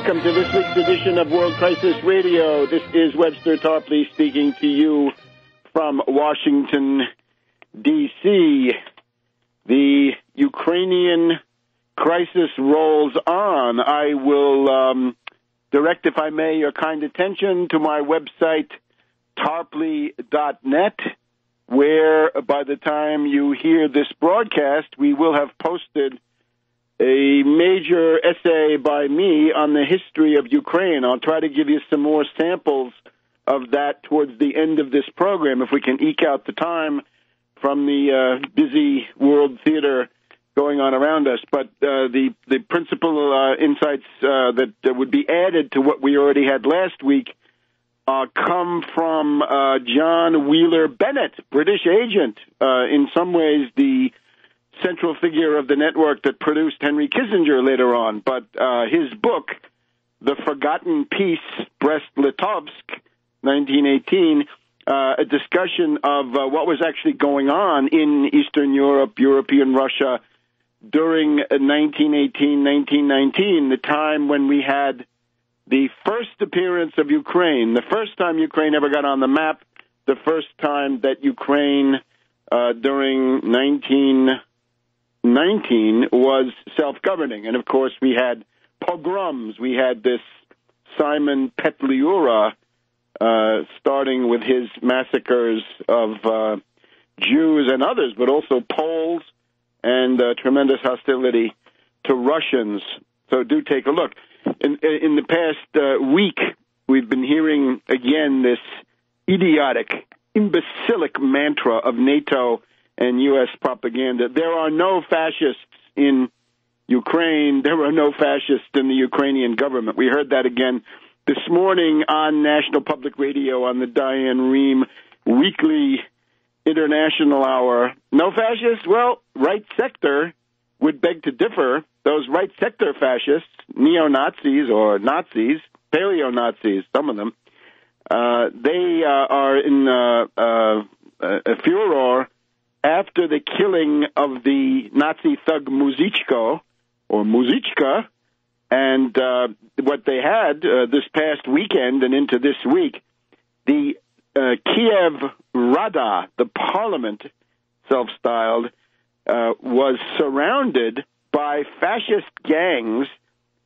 Welcome to this week's edition of World Crisis Radio. This is Webster Tarpley speaking to you from Washington, D.C. The Ukrainian crisis rolls on. I will direct, if I may, your kind attention to my website, tarpley.net, where by the time you hear this broadcast, we will have posted a major essay by me on the history of Ukraine. I'll try to give you some more samples of that towards the end of this program, if we can eke out the time from the busy world theater going on around us. But the principal insights that would be added to what we already had last week come from John Wheeler Bennett, British agent, in some ways the central figure of the network that produced Henry Kissinger later on. But his book, The Forgotten Peace, Brest-Litovsk, 1918, a discussion of what was actually going on in Eastern Europe, European Russia, during 1918, 1919, the time when we had the first appearance of Ukraine, the first time Ukraine ever got on the map, the first time that Ukraine during 1919 was self-governing. And, of course, we had pogroms. We had this Simon Petliura starting with his massacres of Jews and others, but also Poles, and tremendous hostility to Russians. So do take a look. In the past week, we've been hearing again this idiotic, imbecilic mantra of NATO and U.S. propaganda. There are no fascists in Ukraine. There are no fascists in the Ukrainian government. We heard that again this morning on National Public Radio on the Diane Rehm weekly international hour. No fascists? Well, right sector would beg to differ. Those right sector fascists, neo-Nazis or Nazis, paleo-Nazis, some of them, they are in a furor after the killing of the Nazi thug Muzichko, or Muzichka, and what they had this past weekend and into this week, the Kiev Rada, the parliament, self-styled, was surrounded by fascist gangs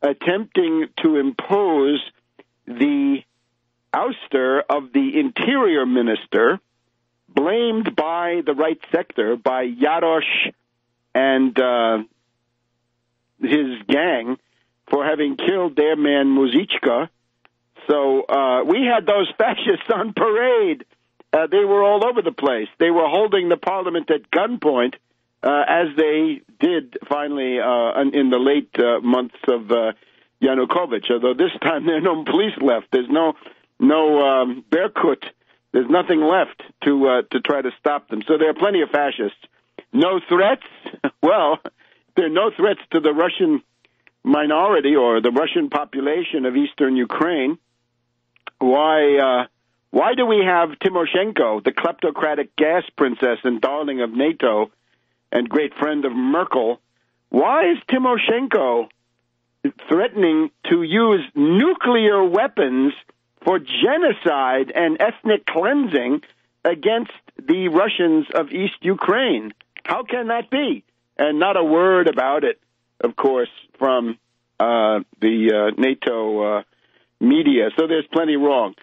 attempting to impose the ouster of the interior minister, blamed by the right sector, by Yarosh and his gang, for having killed their man Muzichka. So we had those fascists on parade. They were all over the place. They were holding the parliament at gunpoint, as they did finally in the late months of Yanukovych. Although this time there are no police left. There's no Berkut. There's nothing left to try to stop them. So there are plenty of fascists. No threats? Well, there are no threats to the Russian minority or the Russian population of eastern Ukraine. Why do we have Timoshenko, the kleptocratic gas princess and darling of NATO and great friend of Merkel? Why is Timoshenko threatening to use nuclear weapons for genocide and ethnic cleansing against the Russians of East Ukraine? How can that be? And not a word about it, of course, from the NATO media. So there's plenty wrong.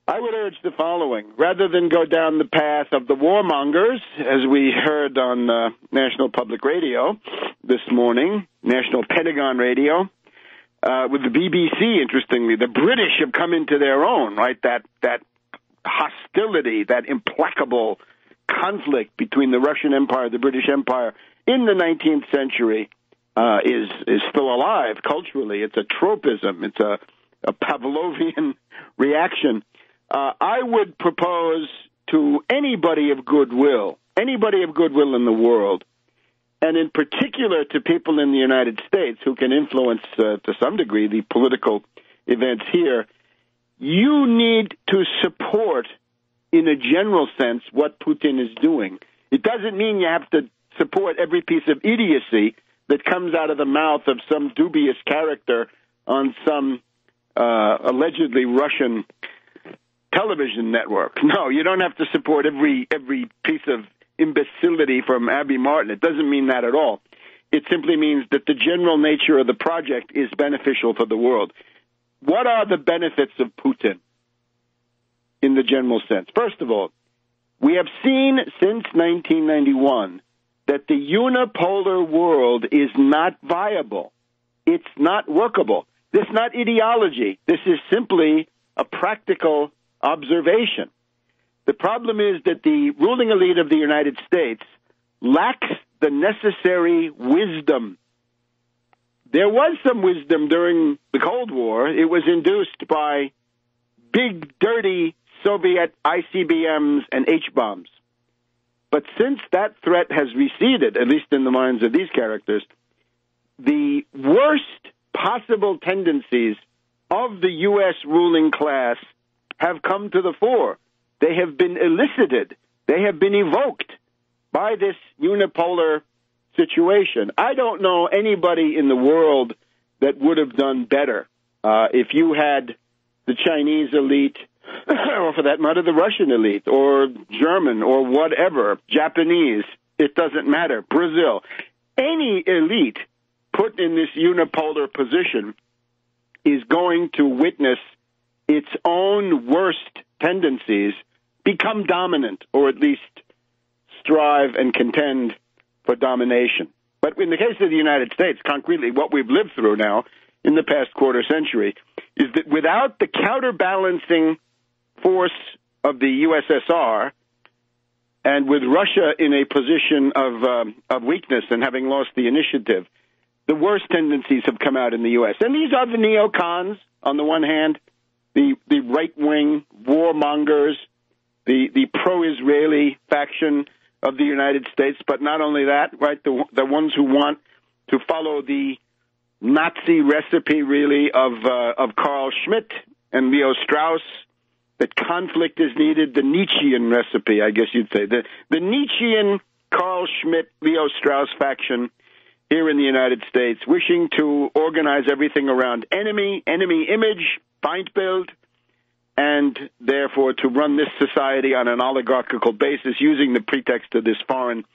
I would urge the following. Rather than go down the path of the warmongers, as we heard on National Public Radio this morning, National Pentagon Radio, with the BBC, interestingly, the British have come into their own, right? That hostility, that implacable conflict between the Russian Empire, the British Empire in the 19th century is still alive culturally. It's a tropism. It's a Pavlovian reaction. I would propose to anybody of goodwill in the world, and in particular to people in the United States who can influence to some degree the political events here, you need to support, in a general sense, what Putin is doing. It doesn't mean you have to support every piece of idiocy that comes out of the mouth of some dubious character on some allegedly Russian television network. No, you don't have to support every piece of imbecility from Abby Martin. It doesn't mean that at all. It simply means that the general nature of the project is beneficial for the world. What are the benefits of Putin in the general sense? First of all, we have seen since 1991 that the unipolar world is not viable. It's not workable. This is not ideology. This is simply a practical observation. The problem is that the ruling elite of the United States lacks the necessary wisdom. There was some wisdom during the Cold War. It was induced by big, dirty Soviet ICBMs and H-bombs. But since that threat has receded, at least in the minds of these characters, the worst possible tendencies of the U.S. ruling class have come to the fore. They have been elicited. They have been evoked by this unipolar situation. I don't know anybody in the world that would have done better if you had the Chinese elite, or for that matter, the Russian elite, or German, or whatever, Japanese, it doesn't matter, Brazil. Any elite put in this unipolar position is going to witness its own worst tendencies become dominant, or at least strive and contend for domination. But in the case of the United States, concretely, what we've lived through now in the past quarter century is that without the counterbalancing force of the USSR, and with Russia in a position of weakness and having lost the initiative, the worst tendencies have come out in the U.S. And these are the neocons, on the one hand, the right-wing warmongers, the pro-Israeli faction of the United States, but not only that, right, the ones who want to follow the Nazi recipe, really, of Carl Schmitt and Leo Strauss, that conflict is needed, the Nietzschean recipe, I guess you'd say, the Nietzschean Carl Schmitt, Leo Strauss faction here in the United States, wishing to organize everything around enemy image, Feindbild, and therefore to run this society on an oligarchical basis using the pretext of this foreign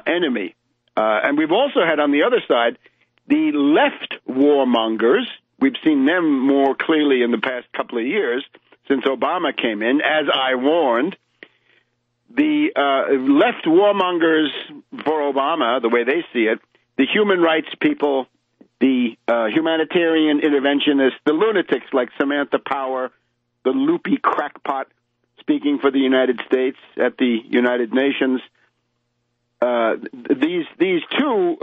enemy. And we've also had on the other side the left warmongers. We've seen them more clearly in the past couple of years since Obama came in. As I warned, the left warmongers for Obama, the way they see it, the human rights people, the humanitarian interventionists, the lunatics like Samantha Power, the loopy crackpot speaking for the United States at the United Nations. These two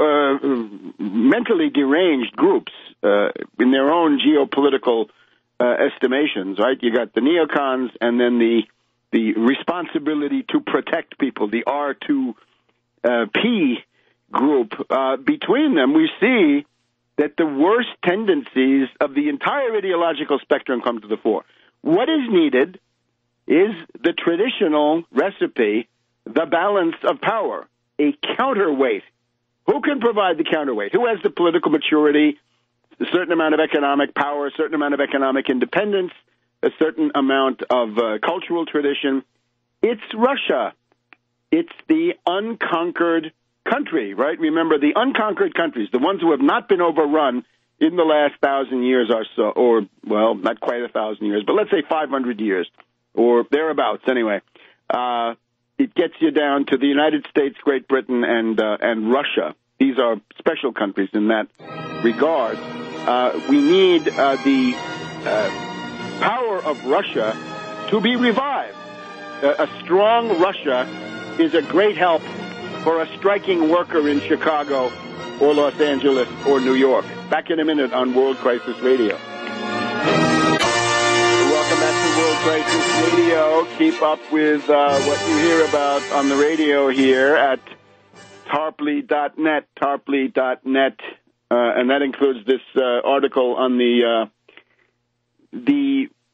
mentally deranged groups in their own geopolitical estimations, right? You got the neocons and then the responsibility to protect people, the R2P group. Between them, we see that the worst tendencies of the entire ideological spectrum come to the fore. What is needed is the traditional recipe, the balance of power, a counterweight. Who can provide the counterweight? Who has the political maturity, a certain amount of economic power, a certain amount of economic independence, a certain amount of cultural tradition? It's Russia. It's the unconquered country, right? Remember, the unconquered countries, the ones who have not been overrun in the last 1,000 years or so, or, well, not quite 1,000 years, but let's say 500 years, or thereabouts anyway. It gets you down to the United States, Great Britain, and Russia. These are special countries in that regard. We need the power of Russia to be revived. A strong Russia is a great help for a striking worker in Chicago or Los Angeles or New York. Back in a minute on World Crisis Radio. Welcome back to World Crisis Radio. Keep up with what you hear about on the radio here at Tarpley.net, Tarpley.net, and that includes this article on the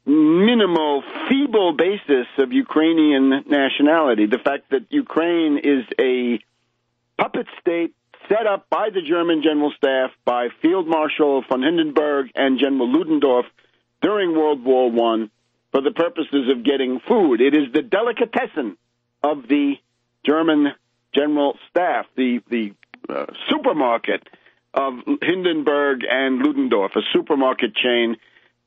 minimal, feeble basis of Ukrainian nationality. The fact that Ukraine is a puppet state set up by the German General Staff, by Field Marshal von Hindenburg and General Ludendorff, during World War I for the purposes of getting food. It is the delicatessen of the German General Staff, the supermarket of Hindenburg and Ludendorff, a supermarket chain,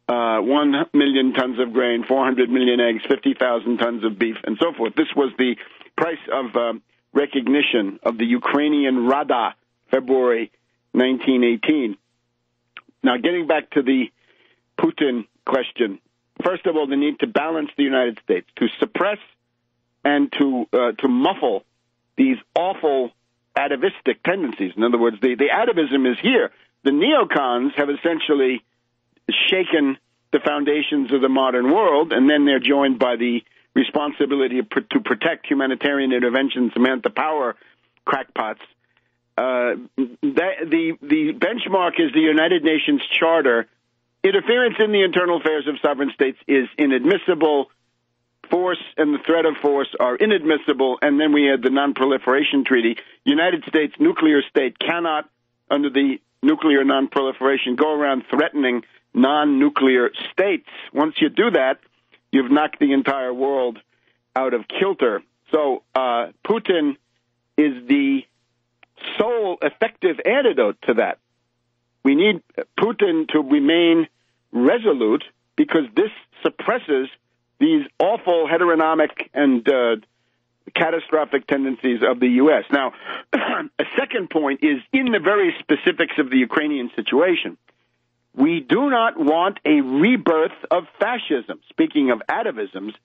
1 million tons of grain, 400 million eggs, 50,000 tons of beef, and so forth. This was the price of recognition of the Ukrainian Rada, February 1918. Now, getting back to the Putin question, first of all, the need to balance the United States, to suppress and to muffle these awful atavistic tendencies. In other words, the atavism is here. The neocons have essentially shaken the foundations of the modern world, and then they're joined by the responsibility to protect humanitarian intervention, cement the power crackpots. The benchmark is the United Nations Charter. Interference in the internal affairs of sovereign states is inadmissible. Force and the threat of force are inadmissible. And then we had the Non-Proliferation Treaty. United States nuclear state cannot, under the nuclear non-proliferation, go around threatening non-nuclear states. Once you do that, you've knocked the entire world out of kilter. So Putin is the sole effective antidote to that. We need Putin to remain resolute because this suppresses these awful heteronomic and catastrophic tendencies of the U.S. Now, a second point is in the very specifics of the Ukrainian situation. We do not want a rebirth of fascism. Speaking of atavisms,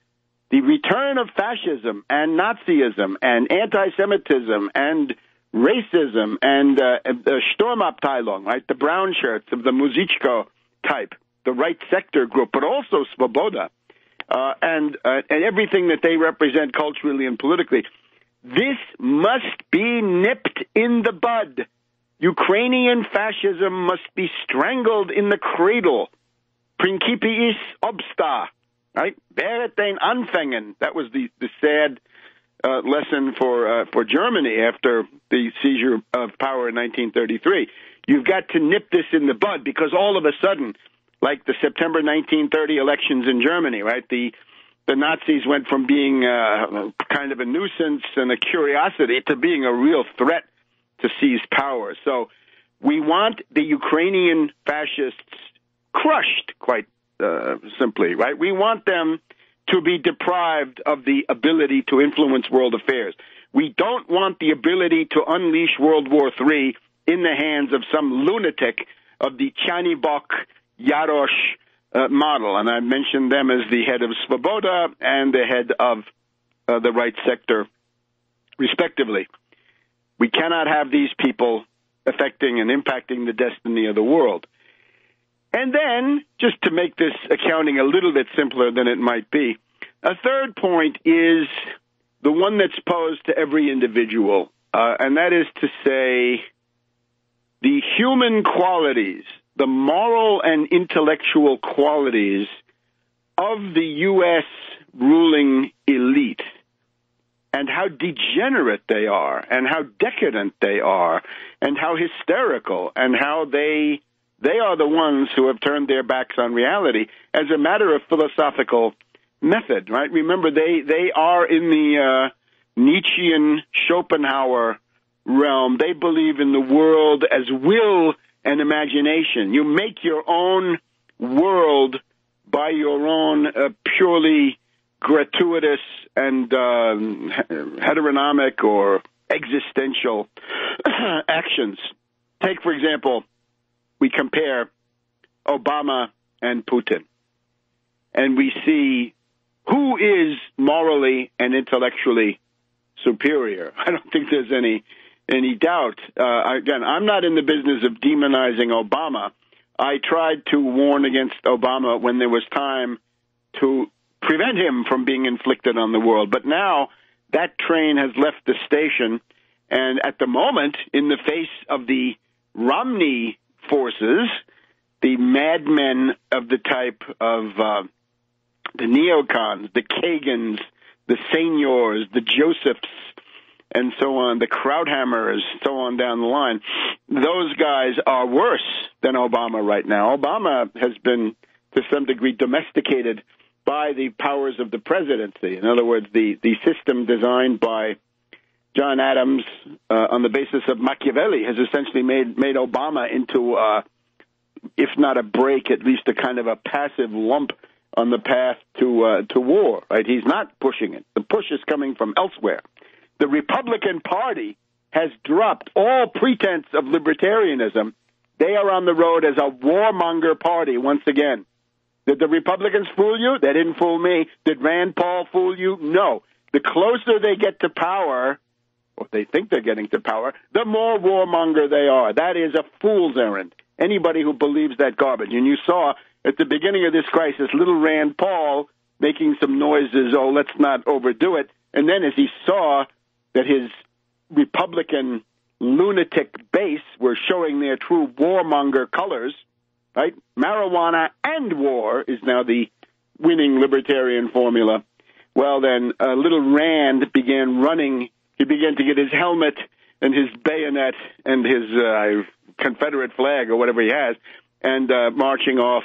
the return of fascism and Nazism and anti-Semitism and racism and Sturmabteilung, right, the brown shirts of the Muzichko type, the right sector group, but also Svoboda, and everything that they represent culturally and politically. This must be nipped in the bud. Ukrainian fascism must be strangled in the cradle. Principiis obsta, right? Während den Anfängen. That was the sad lesson for Germany after the seizure of power in 1933. You've got to nip this in the bud because all of a sudden, like the September 1930 elections in Germany, right? The Nazis went from being kind of a nuisance and a curiosity to being a real threat to seize power. So we want the Ukrainian fascists crushed, quite simply, right? We want them to be deprived of the ability to influence world affairs. We don't want the ability to unleash World War III in the hands of some lunatic of the Chanibok Yarosh model. And I mentioned them as the head of Svoboda and the head of the right sector, respectively. We cannot have these people affecting and impacting the destiny of the world. And then, just to make this accounting a little bit simpler than it might be, a third point is the one that's posed to every individual, and that is to say the human qualities, the moral and intellectual qualities of the U.S. ruling elite, and how degenerate they are, and how decadent they are, and how hysterical, and how they are the ones who have turned their backs on reality as a matter of philosophical method, right? Remember, they are in the Nietzschean Schopenhauer realm. They believe in the world as will and imagination. You make your own world by your own purely gratuitous and heteronomic or existential actions. Take, for example, we compare Obama and Putin, and we see who is morally and intellectually superior. I don't think there's any doubt. Again, I'm not in the business of demonizing Obama. I tried to warn against Obama when there was time to prevent him from being inflicted on the world. But now that train has left the station, and at the moment, in the face of the Romney forces, the madmen of the type of the neocons, the Kagans, the Seniors, the Josephs, and so on, the Krauthammers, so on down the line, those guys are worse than Obama right now. Obama has been to some degree, domesticated by the powers of the presidency. In other words, the system designed by John Adams on the basis of Machiavelli has essentially made Obama into, if not a break, at least a kind of a passive lump on the path to war. Right? He's not pushing it. The push is coming from elsewhere. The Republican Party has dropped all pretense of libertarianism. They are on the road as a warmonger party once again. Did the Republicans fool you? They didn't fool me. Did Rand Paul fool you? No. The closer they get to power, or they think they're getting to power, the more warmonger they are. That is a fool's errand. Anybody who believes that garbage. And you saw at the beginning of this crisis, little Rand Paul making some noises, oh, let's not overdo it. And then as he saw that his Republican lunatic base were showing their true warmonger colors, right? Marijuana and war is now the winning libertarian formula. Well, then little Rand began running. He began to get his helmet and his bayonet and his Confederate flag or whatever he has, and marching off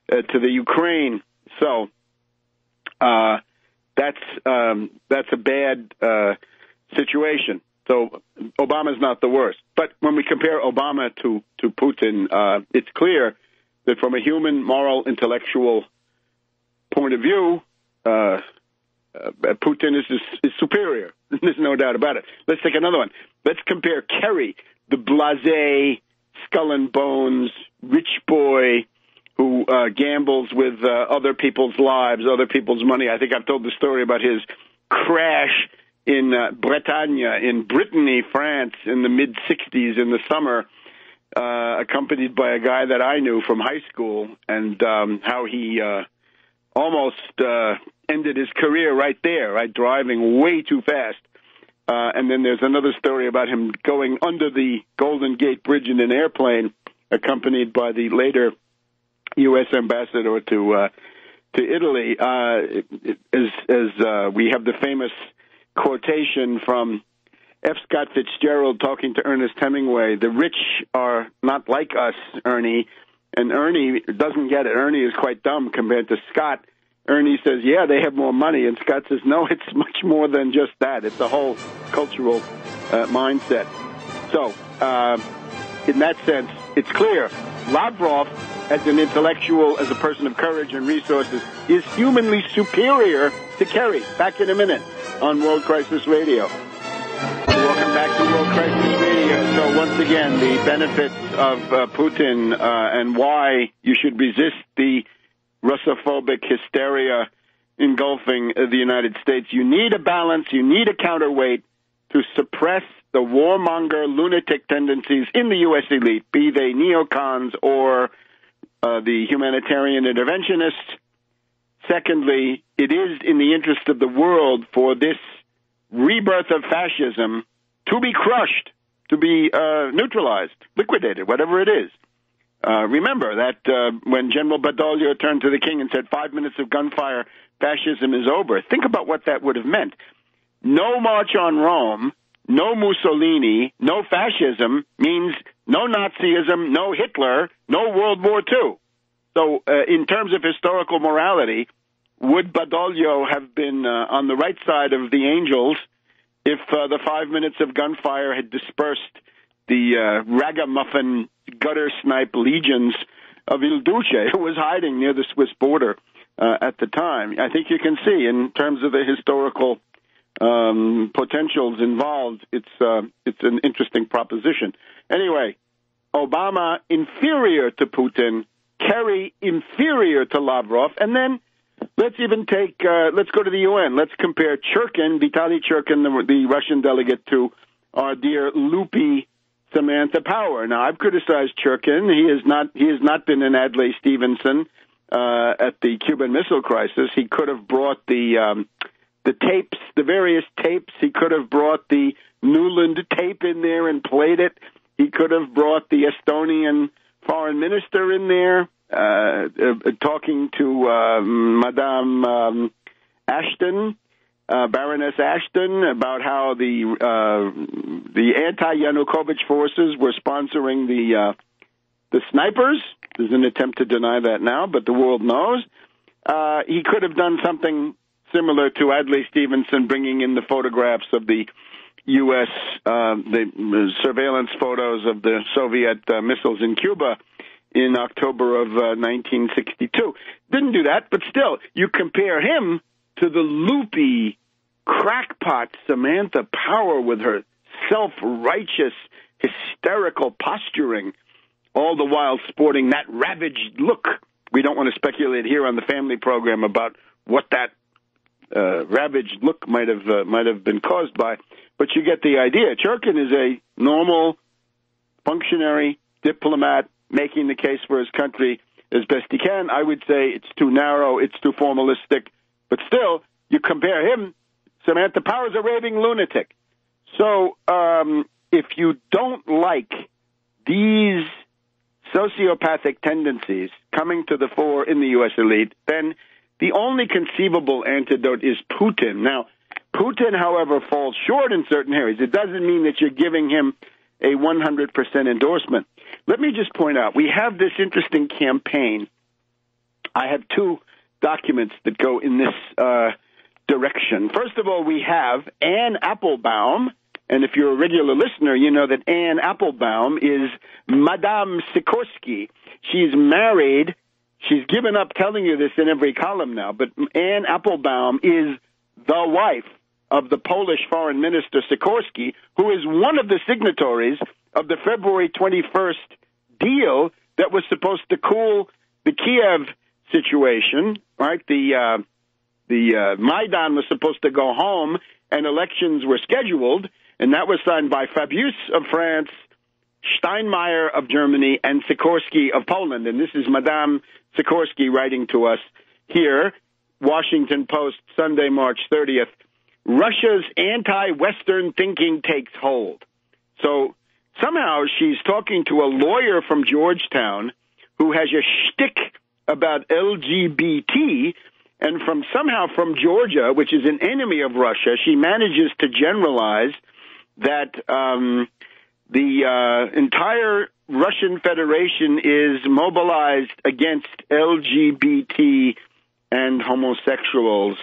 to the Ukraine. So that's a bad situation. So Obama's not the worst. But when we compare Obama to Putin, it's clear that from a human, moral, intellectual point of view, Putin is superior. There's no doubt about it. Let's take another one. Let's compare Kerry, the blasé, skull and bones, rich boy who gambles with other people's lives, other people's money. I think I've told the story about his crash in Bretagne, in Brittany, France, in the mid-'60s in the summer, accompanied by a guy that I knew from high school, and how he almost ended his career right there, right, driving way too fast. And then there's another story about him going under the Golden Gate Bridge in an airplane, accompanied by the later U.S. ambassador to Italy. As we have the famous quotation from F. Scott Fitzgerald talking to Ernest Hemingway, the rich are not like us, Ernie. And Ernie doesn't get it. Ernie is quite dumb compared to Scott. Ernie says, yeah, they have more money. And Scott says, no, it's much more than just that. It's a whole cultural mindset. So, in that sense, it's clear. Lavrov, as an intellectual, as a person of courage and resources, is humanly superior to Kerry. Back in a minute on World Crisis Radio. Welcome back to World Crisis Radio. So once again, the benefits of Putin and why you should resist the Russophobic hysteria engulfing the United States. You need a balance. You need a counterweight to suppress the warmonger lunatic tendencies in the U.S. elite, be they neocons or the humanitarian interventionists. Secondly, it is in the interest of the world for this rebirth of fascism to be crushed, to be neutralized, liquidated, whatever it is. Remember that when General Badoglio turned to the king and said 5 minutes of gunfire, fascism is over. Think about what that would have meant. No march on Rome, no Mussolini, no fascism means no Nazism, no Hitler, no World War II. So in terms of historical morality, would Badoglio have been on the right side of the angels if the 5 minutes of gunfire had dispersed the ragamuffin gutter snipe legions of Il Duce, who was hiding near the Swiss border at the time? I think you can see, in terms of the historical potentials involved, it's an interesting proposition. Anyway, Obama inferior to Putin, Kerry inferior to Lavrov, and then let's even take, let's go to the UN. Let's compare Churkin, Vitaly Churkin, the Russian delegate, to our dear loopy Samantha Power. Now, I've criticized Churkin. He has not been an Adlai Stevenson at the Cuban Missile Crisis. He could have brought the tapes, the various tapes. He could have brought the Newland tape in there and played it. He could have brought the Estonian foreign minister in there, talking to Madame Ashton, Baroness Ashton, about how the anti-Yanukovych forces were sponsoring the snipers. There's an attempt to deny that now, but the world knows. He could have done something similar to Adlai Stevenson, bringing in the photographs of the U.S., the surveillance photos of the Soviet missiles in Cuba in October of 1962. Didn't do that, but still, you compare him to the loopy, crackpot Samantha Power with her self-righteous, hysterical posturing, all the while sporting that ravaged look. We don't want to speculate here on the family program about what that ravaged look might have been caused by, but you get the idea. Churkin is a normal, functionary, diplomat, making the case for his country as best he can. I would say it's too narrow, it's too formalistic, but still, you compare him, Samantha Power's a raving lunatic. So if you don't like these sociopathic tendencies coming to the fore in the U.S. elite, then the only conceivable antidote is Putin. Now, Putin, however, falls short in certain areas. It doesn't mean that you're giving him a 100% endorsement. Let me just point out, we have this interesting campaign. I have two documents that go in this direction. First of all, we have Anne Applebaum, and if you're a regular listener, you know that Anne Applebaum is Madame Sikorsky. She's married. She's given up telling you this in every column now, but Anne Applebaum is the wife of the Polish Foreign Minister Sikorsky, who is one of the signatories of the February 21st deal that was supposed to cool the Kiev situation, right? The Maidan was supposed to go home, and elections were scheduled, and that was signed by Fabius of France, Steinmeier of Germany, and Sikorsky of Poland. And this is Madame Sikorsky writing to us here, Washington Post, Sunday, March 30th. Russia's anti-Western thinking takes hold. So somehow she's talking to a lawyer from Georgetown who has a shtick about LGBT, and somehow from Georgia, which is an enemy of Russia, she manages to generalize that the entire Russian Federation is mobilized against LGBT and homosexuals.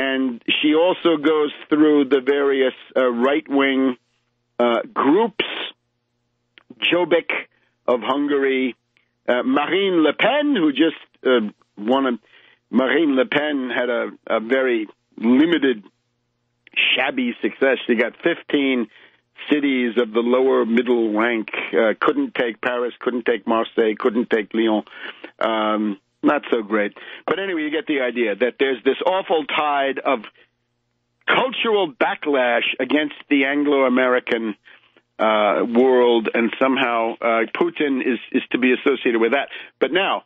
And she also goes through the various right-wing groups, Jobbik of Hungary, Marine Le Pen, who just Marine Le Pen had a very limited, shabby success. She got 15 cities of the lower middle rank, couldn't take Paris, couldn't take Marseille, couldn't take Lyon. Not so great. But anyway, you get the idea that there's this awful tide of cultural backlash against the Anglo-American world, and somehow Putin is to be associated with that. But now,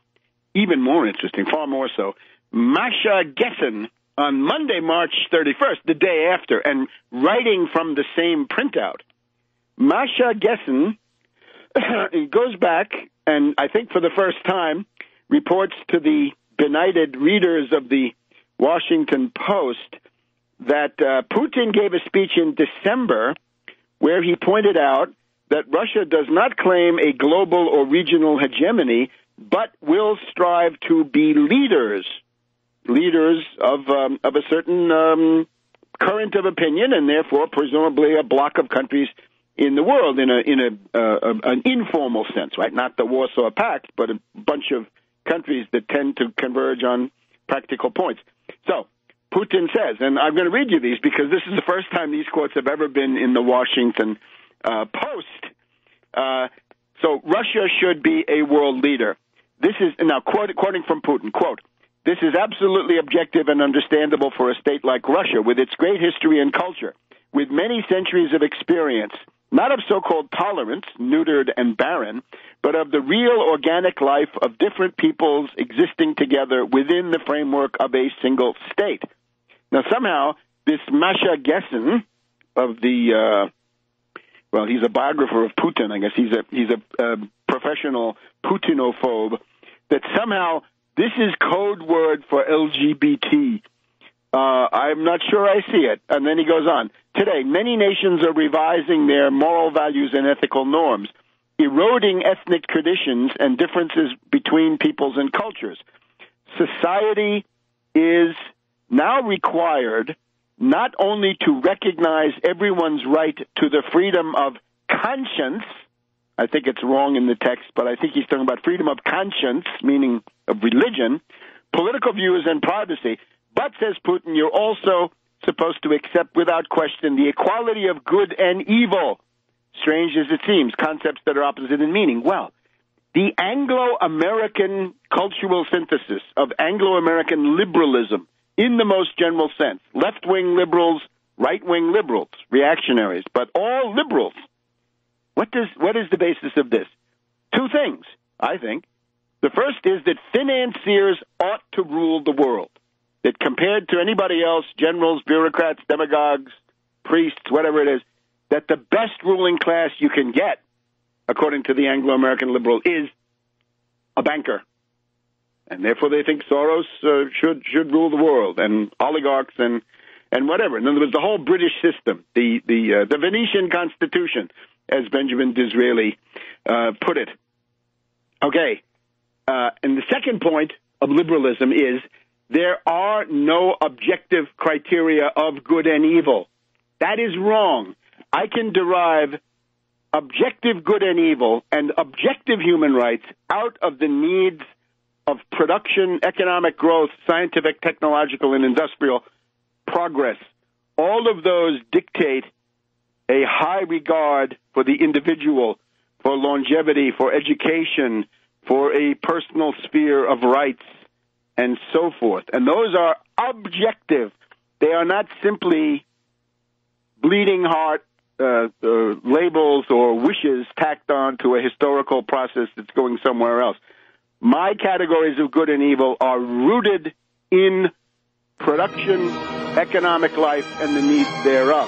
even more interesting, far more so, Masha Gessen on Monday, March 31st, the day after, and writing from the same printout, Masha Gessen goes back, and I think for the first time, reports to the benighted readers of the Washington Post that Putin gave a speech in December where he pointed out that Russia does not claim a global or regional hegemony, but will strive to be leaders of a certain current of opinion, and therefore presumably a block of countries in the world in an informal sense, right? Not the Warsaw Pact, but a bunch of countries that tend to converge on practical points. So Putin says, and I'm going to read you these because this is the first time these quotes have ever been in the Washington Post. So Russia should be a world leader. This is, now quoting from Putin, quote, "This is absolutely objective and understandable for a state like Russia with its great history and culture, with many centuries of experience, not of so-called tolerance, neutered and barren, but of the real organic life of different peoples existing together within the framework of a single state." Now, somehow, this Masha Gessen of the, well, he's a biographer of Putin, I guess. He's a professional Putinophobe, that somehow this is code word for LGBT. I'm not sure I see it. And then he goes on. Today, many nations are revising their moral values and ethical norms. eroding ethnic traditions and differences between peoples and cultures. Society is now required not only to recognize everyone's right to the freedom of conscience. I think it's wrong in the text, but I think he's talking about freedom of conscience, meaning of religion, political views, and privacy. But, says Putin, you're also supposed to accept without question the equality of good and evil. Strange as it seems, concepts that are opposite in meaning. Well, the Anglo-American cultural synthesis of Anglo-American liberalism in the most general sense, left-wing liberals, right-wing liberals, reactionaries, but all liberals. What is the basis of this? Two things, I think. The first is that financiers ought to rule the world, that compared to anybody else, generals, bureaucrats, demagogues, priests, whatever it is, that the best ruling class you can get, according to the Anglo-American liberal, is a banker. And therefore they think Soros should rule the world, and oligarchs and whatever. In other words, the whole British system, the Venetian Constitution, as Benjamin Disraeli put it. Okay. And the second point of liberalism is there are no objective criteria of good and evil. That is wrong. I can derive objective good and evil and objective human rights out of the needs of production, economic growth, scientific, technological, and industrial progress. All of those dictate a high regard for the individual, for longevity, for education, for a personal sphere of rights, and so forth. And those are objective. They are not simply bleeding heart labels or wishes tacked on to a historical process that's going somewhere else. My categories of good and evil are rooted in production, economic life, and the needs thereof.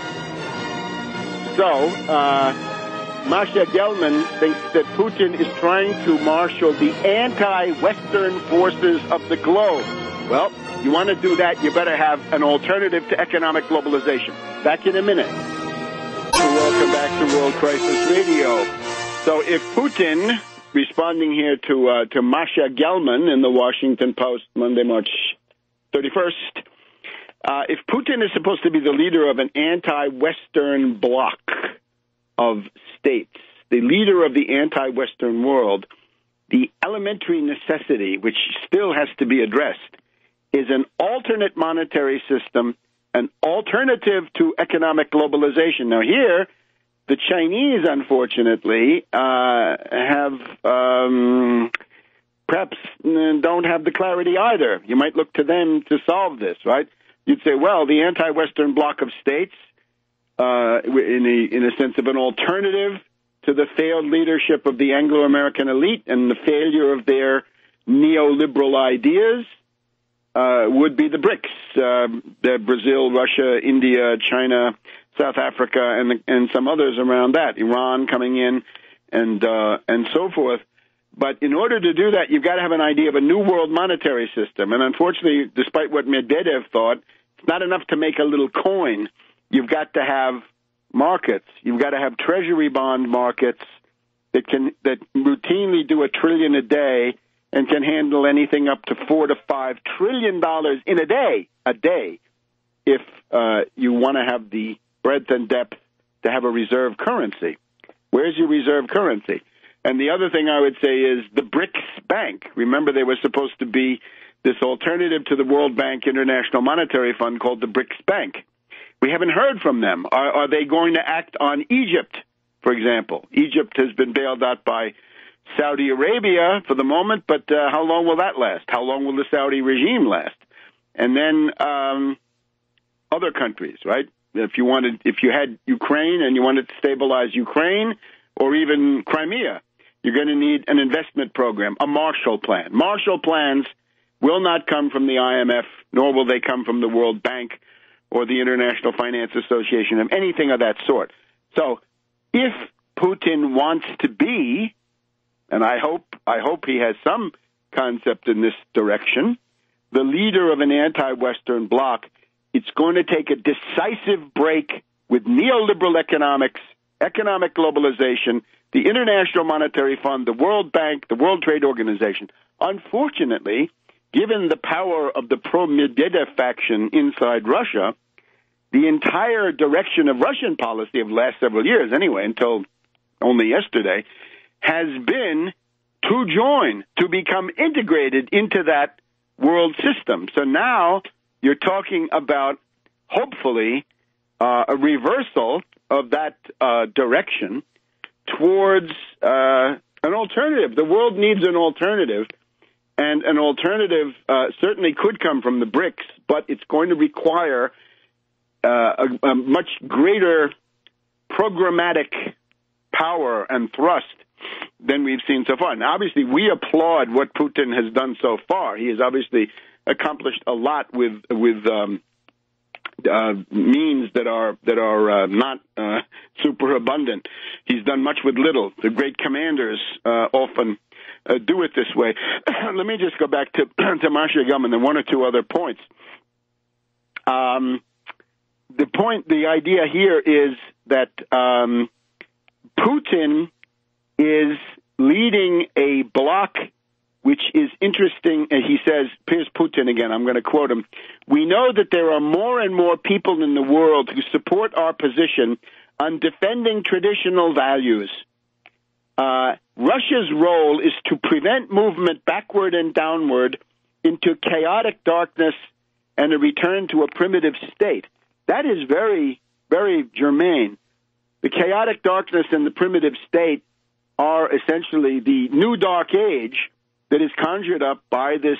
So, Masha Gelman thinks that Putin is trying to marshal the anti-Western forces of the globe. Well, you want to do that, you better have an alternative to economic globalization. Back in a minute. Welcome back to World Crisis Radio. So if Putin, responding here to Masha Gelman in the Washington Post, Monday, March 31st, if Putin is supposed to be the leader of an anti-Western bloc of states, the leader of the anti-Western world, the elementary necessity, which still has to be addressed, is an alternate monetary system, an alternative to economic globalization. Now here, the Chinese, unfortunately, perhaps don't have the clarity either. You might look to them to solve this, right? You'd say, well, the anti-Western bloc of states, in a sense of an alternative to the failed leadership of the Anglo-American elite and the failure of their neoliberal ideas, would be the BRICS, the Brazil, Russia, India, China, South Africa, and some others around that, Iran coming in, and so forth. But in order to do that, you've got to have an idea of a new world monetary system. And unfortunately, despite what Medvedev thought, it's not enough to make a little coin. You've got to have markets. You've got to have treasury bond markets that routinely do $1 trillion a day and can handle anything up to $4 to $5 trillion in a day, if you want to have the breadth and depth to have a reserve currency. Where's your reserve currency? And the other thing I would say is the BRICS Bank. Remember, they were supposed to be this alternative to the World Bank International Monetary Fund called the BRICS Bank. We haven't heard from them. Are they going to act on Egypt, for example? Egypt has been bailed out by Saudi Arabia for the moment, but how long will that last? How long will the Saudi regime last? And then other countries, right? If you had Ukraine and you wanted to stabilize Ukraine or even Crimea, you're going to need an investment program, a Marshall Plan. Marshall plans will not come from the IMF, nor will they come from the World Bank or the International Finance Association, or anything of that sort. So if Putin wants to be, and I hope he has some concept in this direction, the leader of an anti-Western bloc, it's going to take a decisive break with neoliberal economics, economic globalization, the International Monetary Fund, the World Bank, the World Trade Organization. Unfortunately, given the power of the pro-Medvedev faction inside Russia, the entire direction of Russian policy of the last several years, anyway, until only yesterday, has been to join, to become integrated into that world system. So now you're talking about, hopefully, a reversal of that direction towards an alternative. The world needs an alternative, and an alternative certainly could come from the BRICS, but it's going to require a much greater programmatic power and thrust than we've seen so far. Now, obviously, we applaud what Putin has done so far. He has obviously accomplished a lot with means that are not super abundant. He's done much with little. The great commanders often do it this way. Let me just go back to Masha Gelman and one or two other points. The idea here is that Putin is leading a bloc which is interesting. He says, here's Putin again, I'm going to quote him, "We know that there are more and more people in the world who support our position on defending traditional values. Russia's role is to prevent movement backward and downward into chaotic darkness and a return to a primitive state." That is very, very germane. The chaotic darkness and the primitive state are essentially the new dark age that is conjured up by this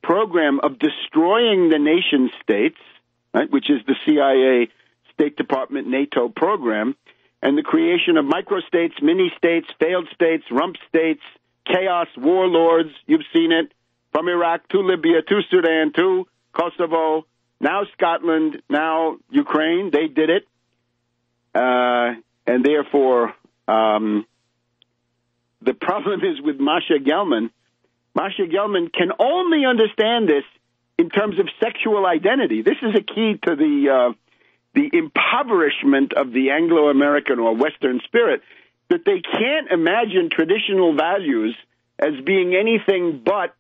program of destroying the nation states, right, which is the CIA, State Department, NATO program, and the creation of microstates, mini-states, failed states, rump states, chaos, warlords. You've seen it from Iraq to Libya to Sudan to Kosovo, now Scotland, now Ukraine. They did it. And therefore, the problem is with Masha Gelman. Masha Gelman can only understand this in terms of sexual identity. This is a key to the impoverishment of the Anglo-American or Western spirit, that they can't imagine traditional values as being anything but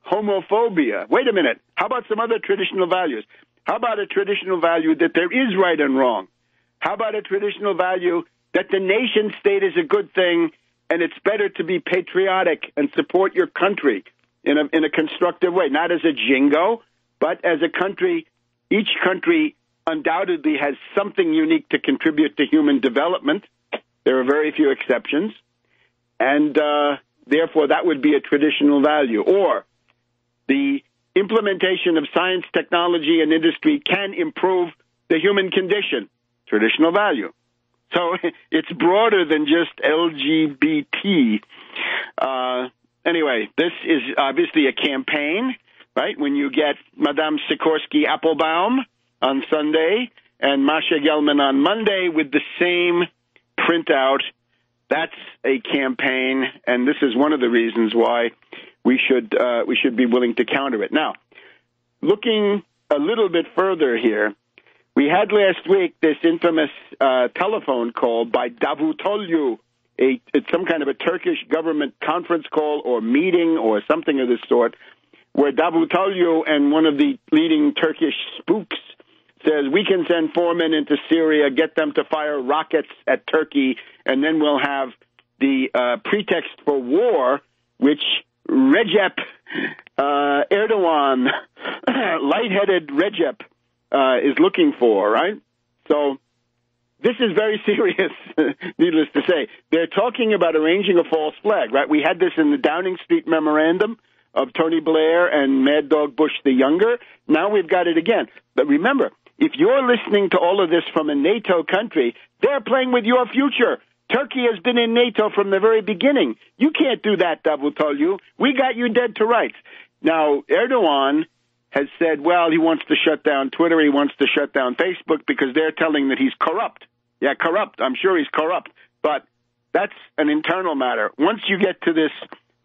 homophobia. Wait a minute. How about some other traditional values? How about a traditional value that there is right and wrong? How about a traditional value that the nation state is a good thing and it's better to be patriotic and support your country in a constructive way, not as a jingo, but as a country. Each country undoubtedly has something unique to contribute to human development. There are very few exceptions. And therefore, that would be a traditional value. Or the implementation of science, technology, and industry can improve the human condition. Traditional value. So it's broader than just LGBT. Anyway, this is obviously a campaign, right? When you get Madame Sikorsky-Applebaum on Sunday and Masha Gelman on Monday with the same printout, that's a campaign, and this is one of the reasons why we should be willing to counter it. Now, looking a little bit further here, we had last week this infamous telephone call by Davutoglu. It's some kind of a Turkish government conference call or meeting or something of this sort, where Davutoglu and one of the leading Turkish spooks says, we can send 4 men into Syria, get them to fire rockets at Turkey, and then we'll have the pretext for war, which Recep Erdogan, lightheaded Recep, is looking for, right? So this is very serious, needless to say. They're talking about arranging a false flag, right? We had this in the Downing Street memorandum of Tony Blair and Mad Dog Bush the Younger. Now we've got it again. But remember, if you're listening to all of this from a NATO country, they're playing with your future. Turkey has been in NATO from the very beginning. You can't do that, Davutoglu. We got you dead to rights. Now, Erdogan has said, well, he wants to shut down Twitter, he wants to shut down Facebook because they're telling that he's corrupt. Yeah, corrupt. I'm sure he's corrupt. But that's an internal matter. Once you get to this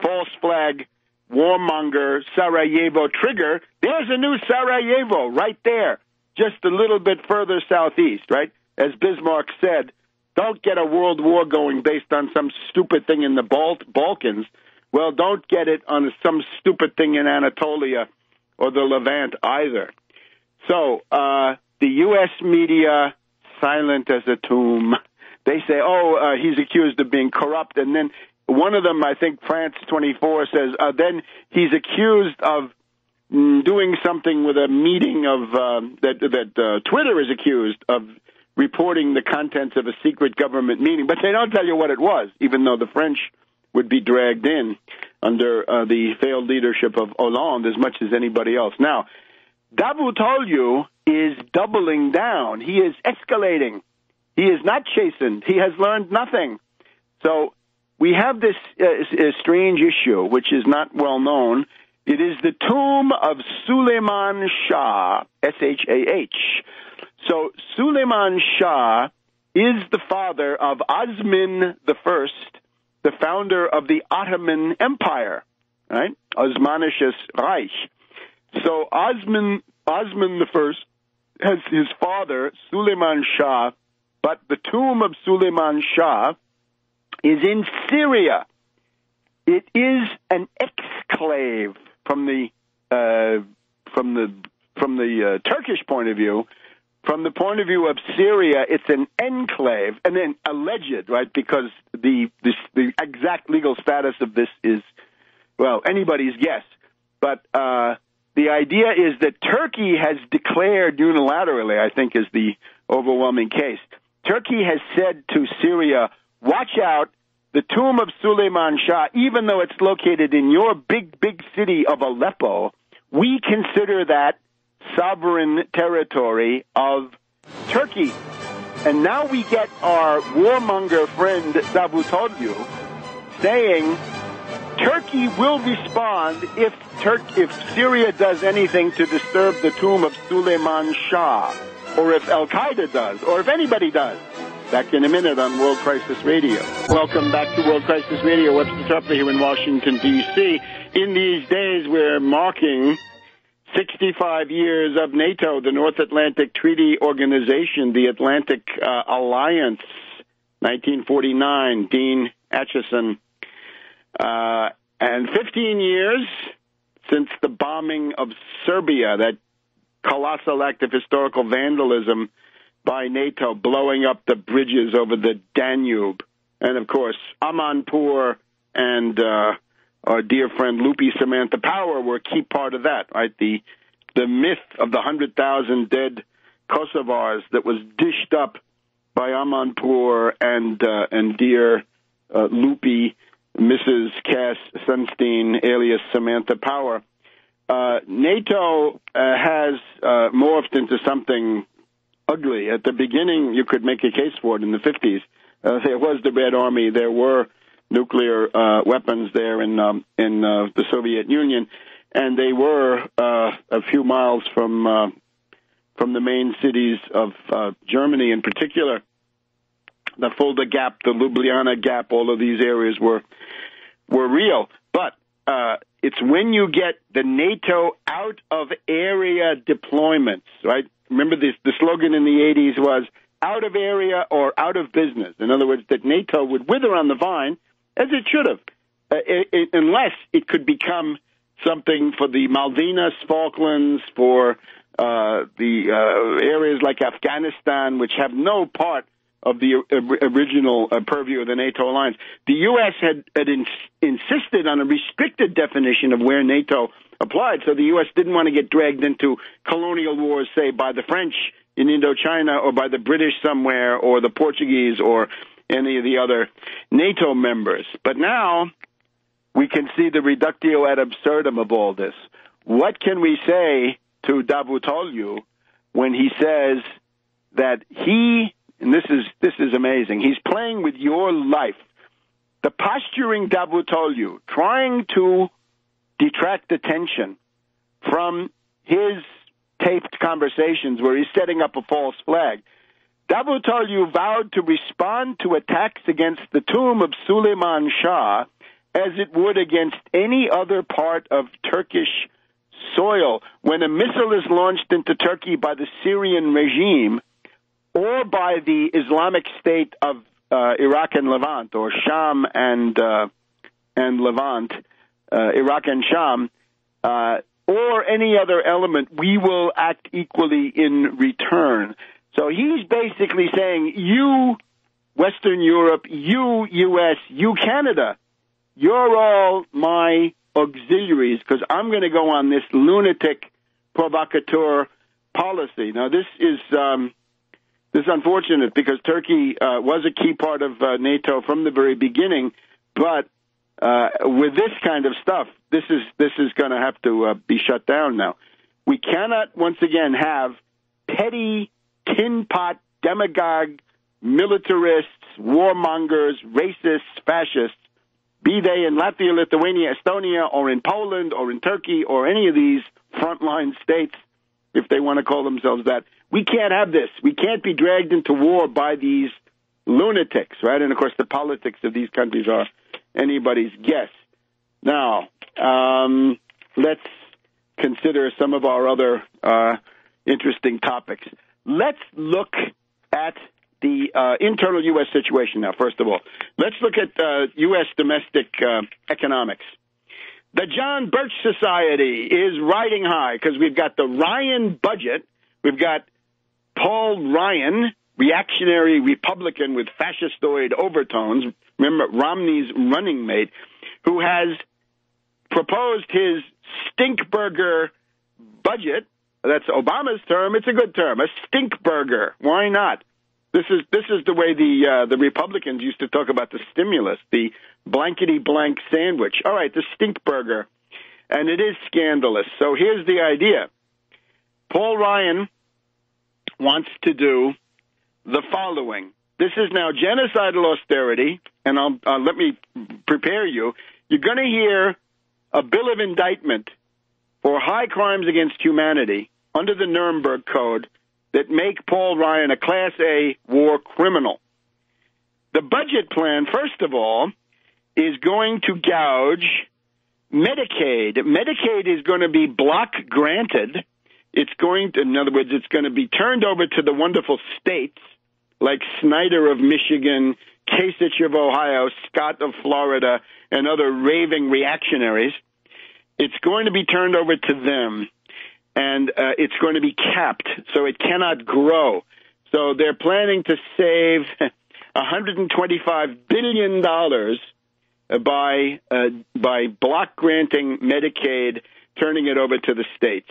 false flag, warmonger, Sarajevo trigger, there's a new Sarajevo right there, just a little bit further southeast, right? As Bismarck said, don't get a world war going based on some stupid thing in the Balkans. Well, don't get it on some stupid thing in Anatolia or the Levant either. So the U.S. media, silent as a tomb. They say, he's accused of being corrupt. And then one of them, I think France 24, says, then he's accused of doing something with a meeting of that Twitter is accused of reporting the contents of a secret government meeting. But they don't tell you what it was, even though the French would be dragged in under the failed leadership of Hollande as much as anybody else. Now, Davutoglu is doubling down. He is escalating. He is not chastened. He has learned nothing. So we have this strange issue, which is not well known. It is the tomb of Suleiman Shah, S-H-A-H. So Suleiman Shah is the father of Osman I, the founder of the Ottoman Empire, right? Osmanisches Reich. So Osman I has his father, Suleiman Shah, but the tomb of Suleiman Shah is in Syria. It is an exclave from the Turkish point of view. From the point of view of Syria, it's an enclave, and then alleged, right? Because the exact legal status of this is, well, anybody's guess. But the idea is that Turkey has declared unilaterally, I think is the overwhelming case. Turkey has said to Syria, watch out, the tomb of Suleiman Shah, even though it's located in your big city of Aleppo, we consider that sovereign territory of Turkey. And now we get our warmonger friend Davutoglu saying Turkey will respond if Syria does anything to disturb the tomb of Suleiman Shah, or if Al-Qaeda does, or if anybody does. Back in a minute on World Crisis Radio. Welcome back to World Crisis Radio. Webster Tarpley here in Washington, D.C. In these days, we're marking 65 years of NATO, the North Atlantic Treaty Organization, the Atlantic Alliance, 1949, Dean Acheson. And 15 years since the bombing of Serbia, that colossal act of historical vandalism by NATO, blowing up the bridges over the Danube. And, of course, Amanpour and our dear friend Lupi Samantha Power were a key part of that, right? The myth of the 100,000 dead Kosovars that was dished up by Amanpour and dear Lupi, Mrs. Cass Sunstein, alias Samantha Power. NATO has morphed into something ugly. At the beginning, you could make a case for it in the 50s. There was the Red Army. There were nuclear weapons there in the Soviet Union, and they were a few miles from the main cities of Germany in particular. The Fulda Gap, the Ljubljana Gap, all of these areas were real. But it's when you get the NATO out-of-area deployments, right? Remember, the slogan in the 80s was out of area or out of business. In other words, that NATO would wither on the vine, as it should have, unless it could become something for the Malvinas, Falklands, for the areas like Afghanistan, which have no part of the original purview of the NATO alliance. The U.S. had insisted on a restricted definition of where NATO applied, so the U.S. didn't want to get dragged into colonial wars, say, by the French in Indochina or by the British somewhere or the Portuguese or any of the other NATO members. But now we can see the reductio ad absurdum of all this. What can we say to Davutoglu when he says that he, and this is amazing, he's playing with your life. The posturing Davutoglu, trying to detract attention from his taped conversations where he's setting up a false flag. Davutoglu vowed to respond to attacks against the tomb of Suleiman Shah as it would against any other part of Turkish soil. When a missile is launched into Turkey by the Syrian regime or by the Islamic State of Iraq and Levant, or Sham and Levant, Iraq and Sham, or any other element, we will act equally in return. So he's basically saying, you, Western Europe, you, U.S., you, Canada, you're all my auxiliaries because I'm going to go on this lunatic provocateur policy. Now, this is unfortunate because Turkey was a key part of NATO from the very beginning, but with this kind of stuff, this is going to have to be shut down now. We cannot, once again, have petty, tin pot, demagogue, militarists, warmongers, racists, fascists, be they in Latvia, Lithuania, Estonia, or in Poland, or in Turkey, or any of these frontline states, if they want to call themselves that. We can't have this. We can't be dragged into war by these lunatics, right? And, of course, the politics of these countries are anybody's guess. Now, let's consider some of our other interesting topics. Let's look at the internal U.S. situation now, first of all. Let's look at U.S. domestic economics. The John Birch Society is riding high because we've got the Ryan budget. We've got Paul Ryan, reactionary Republican with fascistoid overtones. Remember, Romney's running mate, who has proposed his stinkburger budget. That's Obama's term. It's a good term, a stinkburger. Why not? This is the way the Republicans used to talk about the stimulus, the blankety-blank sandwich. All right, the stinkburger. And it is scandalous. So here's the idea. Paul Ryan wants to do the following. This is now genocidal austerity, and let me prepare you. You're going to hear a bill of indictment for high crimes against humanity under the Nuremberg Code that make Paul Ryan a Class A war criminal. The budget plan, first of all, is going to gouge Medicaid. Medicaid is going to be block granted. It's going to, in other words, it's going to be turned over to the wonderful states like Snyder of Michigan, Kasich of Ohio, Scott of Florida, and other raving reactionaries. It's going to be turned over to them, and it's going to be capped, so it cannot grow. So they're planning to save $125 billion by block granting Medicaid, turning it over to the states.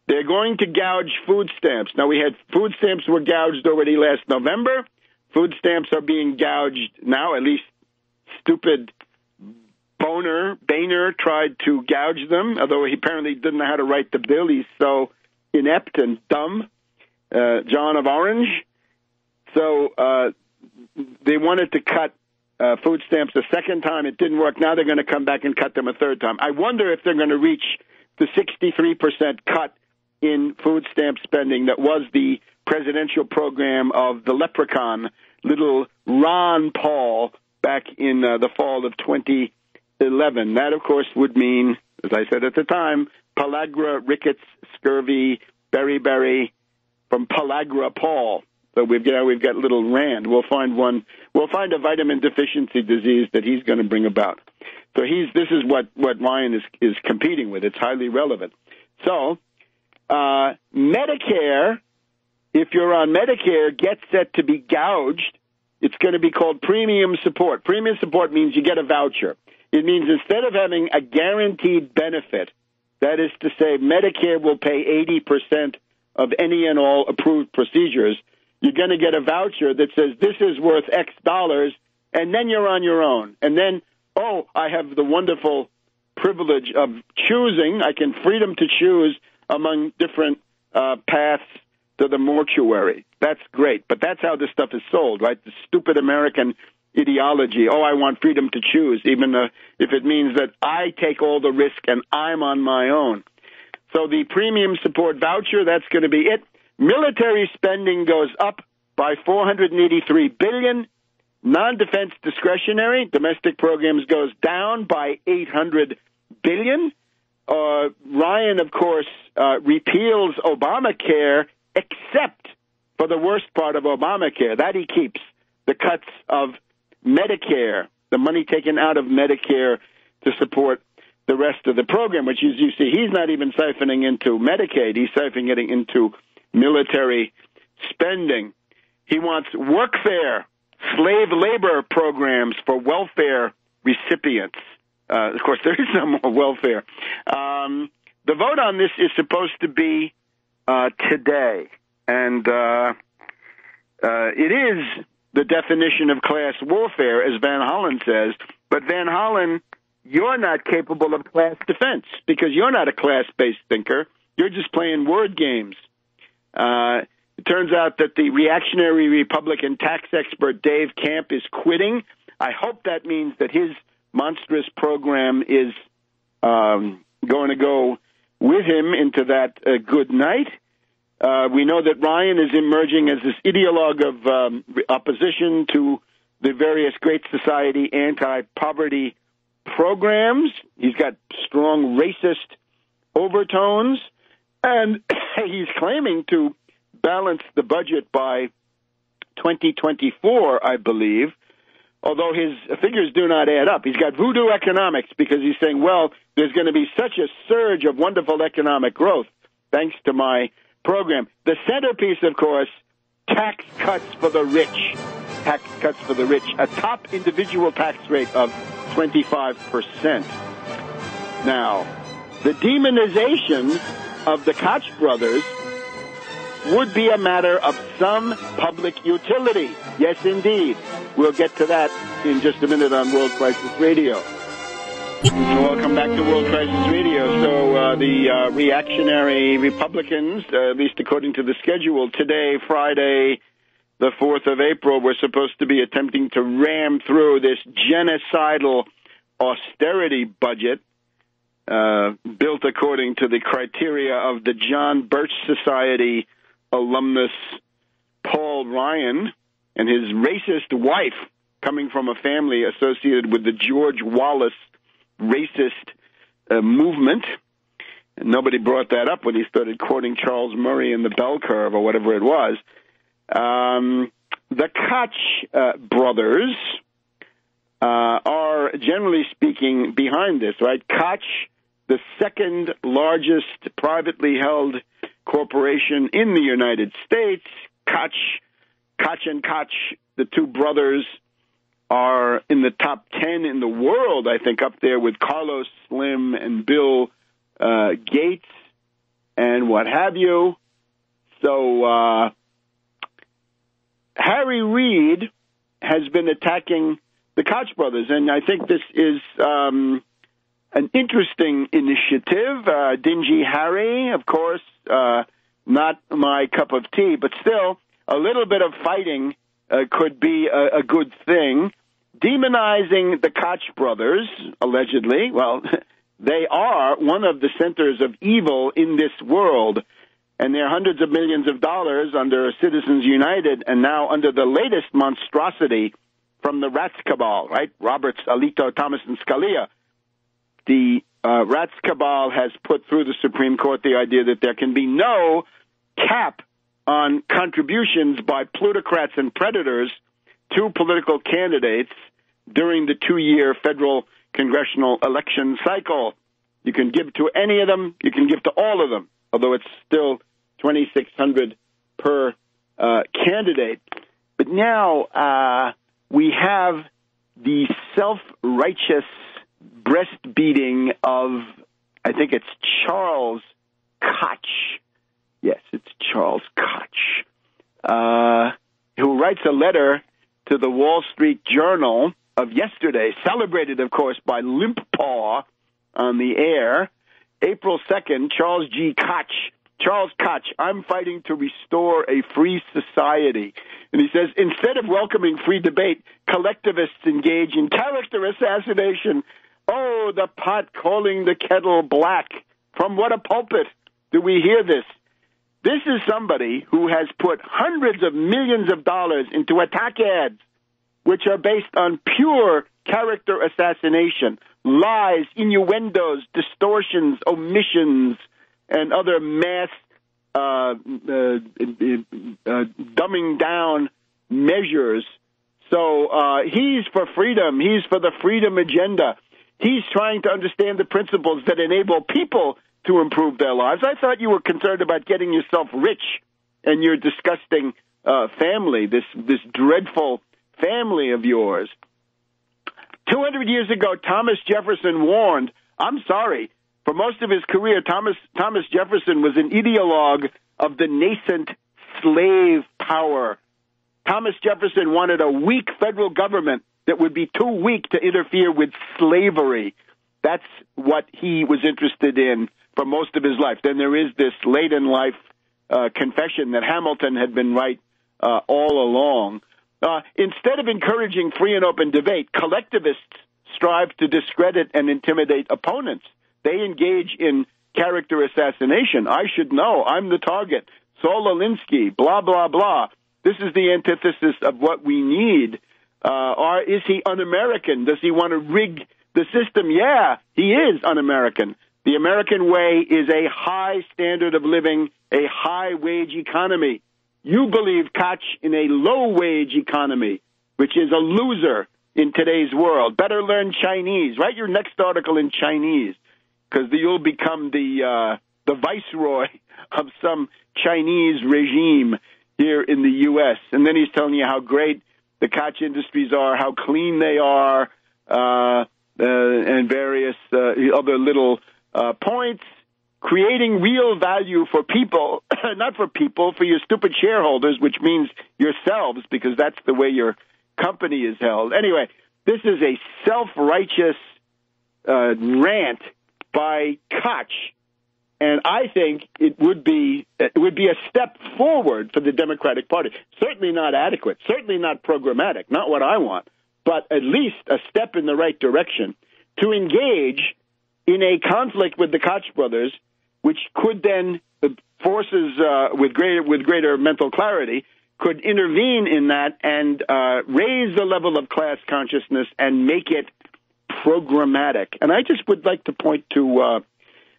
They're going to gouge food stamps. Now, we had food stamps were gouged already last November. Food stamps are being gouged now, at least stupid Boehner tried to gouge them, although he apparently didn't know how to write the bill. He's so inept and dumb, John of Orange. So they wanted to cut food stamps a second time. It didn't work. Now they're going to come back and cut them a third time. I wonder if they're going to reach the 63% cut in food stamp spending that was the presidential program of the leprechaun, little Ron Paul, back in the fall of 2011. That, of course, would mean, as I said at the time, pellagra, rickets, scurvy, beriberi, from pellagra Paul. So we've got little Rand. We'll find a vitamin deficiency disease that he's going to bring about. So this is what Ryan is competing with. It's highly relevant. So Medicare, if you're on Medicare, gets set to be gouged. It's going to be called premium support. Premium support means you get a voucher. It means instead of having a guaranteed benefit, that is to say Medicare will pay 80% of any and all approved procedures, you're going to get a voucher that says this is worth X dollars, and then you're on your own. And then, I have the wonderful privilege of choosing. I can freedom to choose among different paths to the mortuary. That's great. But that's how this stuff is sold, right? The stupid American ideology. I want freedom to choose, even if it means that I take all the risk and I'm on my own. So the premium support voucher, that's going to be it. Military spending goes up by $483 billion. Non-defense discretionary domestic programs goes down by $800 billion. Ryan, of course, repeals Obamacare, except for the worst part of Obamacare. That he keeps. the cuts of Medicare, the money taken out of Medicare to support the rest of the program, which is, you see, he's not even siphoning into Medicaid. He's siphoning it into military spending. He wants workfare, slave labor programs for welfare recipients. Of course, there is no more welfare. The vote on this is supposed to be today, and it is the definition of class warfare, as Van Hollen says. But Van Hollen, you're not capable of class defense because you're not a class-based thinker. You're just playing word games. It turns out that the reactionary Republican tax expert Dave Camp is quitting. I hope that means that his monstrous program is going to go with him into that good night. We know that Ryan is emerging as this ideologue of opposition to the various Great Society anti-poverty programs. He's got strong racist overtones, and he's claiming to balance the budget by 2024, I believe, although his figures do not add up. He's got voodoo economics because he's saying, well, there's going to be such a surge of wonderful economic growth thanks to my program. The centerpiece, of course, tax cuts for the rich. Tax cuts for the rich. A top individual tax rate of 25%. Now, the demonization of the Koch brothers would be a matter of some public utility. Yes, indeed. We'll get to that in just a minute on World Crisis Radio. Welcome back to World Crisis Radio. So the reactionary Republicans, at least according to the schedule, today, Friday, the 4th of April, were supposed to be attempting to ram through this genocidal austerity budget built according to the criteria of the John Birch Society alumnus Paul Ryan and his racist wife, coming from a family associated with the George Wallace racist movement. And nobody brought that up when he started quoting Charles Murray in the bell curve or whatever it was. The Koch brothers are, generally speaking, behind this, right? Koch, the second largest privately held corporation in the United States. Koch and Koch, the two brothers, are in the top 10 in the world, I think, up there with Carlos Slim and Bill Gates and what have you. So Harry Reid has been attacking the Koch brothers, and I think this is an interesting initiative. Dingy Harry, of course, not my cup of tea, but still, a little bit of fighting could be a good thing. Demonizing the Koch brothers, allegedly, well, they are one of the centers of evil in this world, and they're hundreds of millions of dollars under Citizens United and now under the latest monstrosity from the Rats Cabal, right? Roberts, Alito, Thomas, and Scalia. The Rats Cabal has put through the Supreme Court the idea that there can be no cap on contributions by plutocrats and predators to political candidates during the 2-year federal congressional election cycle. You can give to any of them. You can give to all of them, although it's still $2,600 per candidate. But now we have the self-righteous breastbeating of, I think it's Charles Koch. Yes, it's Charles Koch, who writes a letter to the Wall Street Journal of yesterday, celebrated, of course, by Limp Paw on the air. April 2nd, Charles G. Koch. Charles Koch, I'm fighting to restore a free society. And he says, instead of welcoming free debate, collectivists engage in character assassination. Oh, the pot calling the kettle black. From what a pulpit do we hear this? This is somebody who has put hundreds of millions of dollars into attack ads, which are based on pure character assassination, lies, innuendos, distortions, omissions, and other mass dumbing down measures So he's for freedom. He's for the freedom agenda. He's trying to understand the principles that enable people to improve their lives. I thought you were concerned about getting yourself rich and your disgusting family, this dreadful family of yours. 200 years ago, Thomas Jefferson warned, I'm sorry, for most of his career, Thomas Jefferson was an ideologue of the nascent slave power. Thomas Jefferson wanted a weak federal government that would be too weak to interfere with slavery. That's what he was interested in for most of his life. Then there is this late in life confession that Hamilton had been right all along. Instead of encouraging free and open debate, collectivists strive to discredit and intimidate opponents. They engage in character assassination. I should know. I'm the target. Saul Alinsky, blah, blah, blah. This is the antithesis of what we need. Or is he un-American? Does he want to rig the system? Yeah, he is un-American. The American way is a high standard of living, a high-wage economy. You believe, Koch, in a low-wage economy, which is a loser in today's world. Better learn Chinese. Write your next article in Chinese, because you'll become the viceroy of some Chinese regime here in the U.S. And then he's telling you how great the Koch industries are, how clean they are, and various other little points. Creating real value for people, not for people, for your stupid shareholders, which means yourselves, because that's the way your company is held. Anyway, this is a self-righteous rant by Koch, and I think it would be a step forward for the Democratic Party. Certainly not adequate, certainly not programmatic, not what I want, but at least a step in the right direction to engage in a conflict with the Koch brothers, which could then, the forces with greater mental clarity, could intervene in that and raise the level of class consciousness and make it programmatic. And I just would like to point to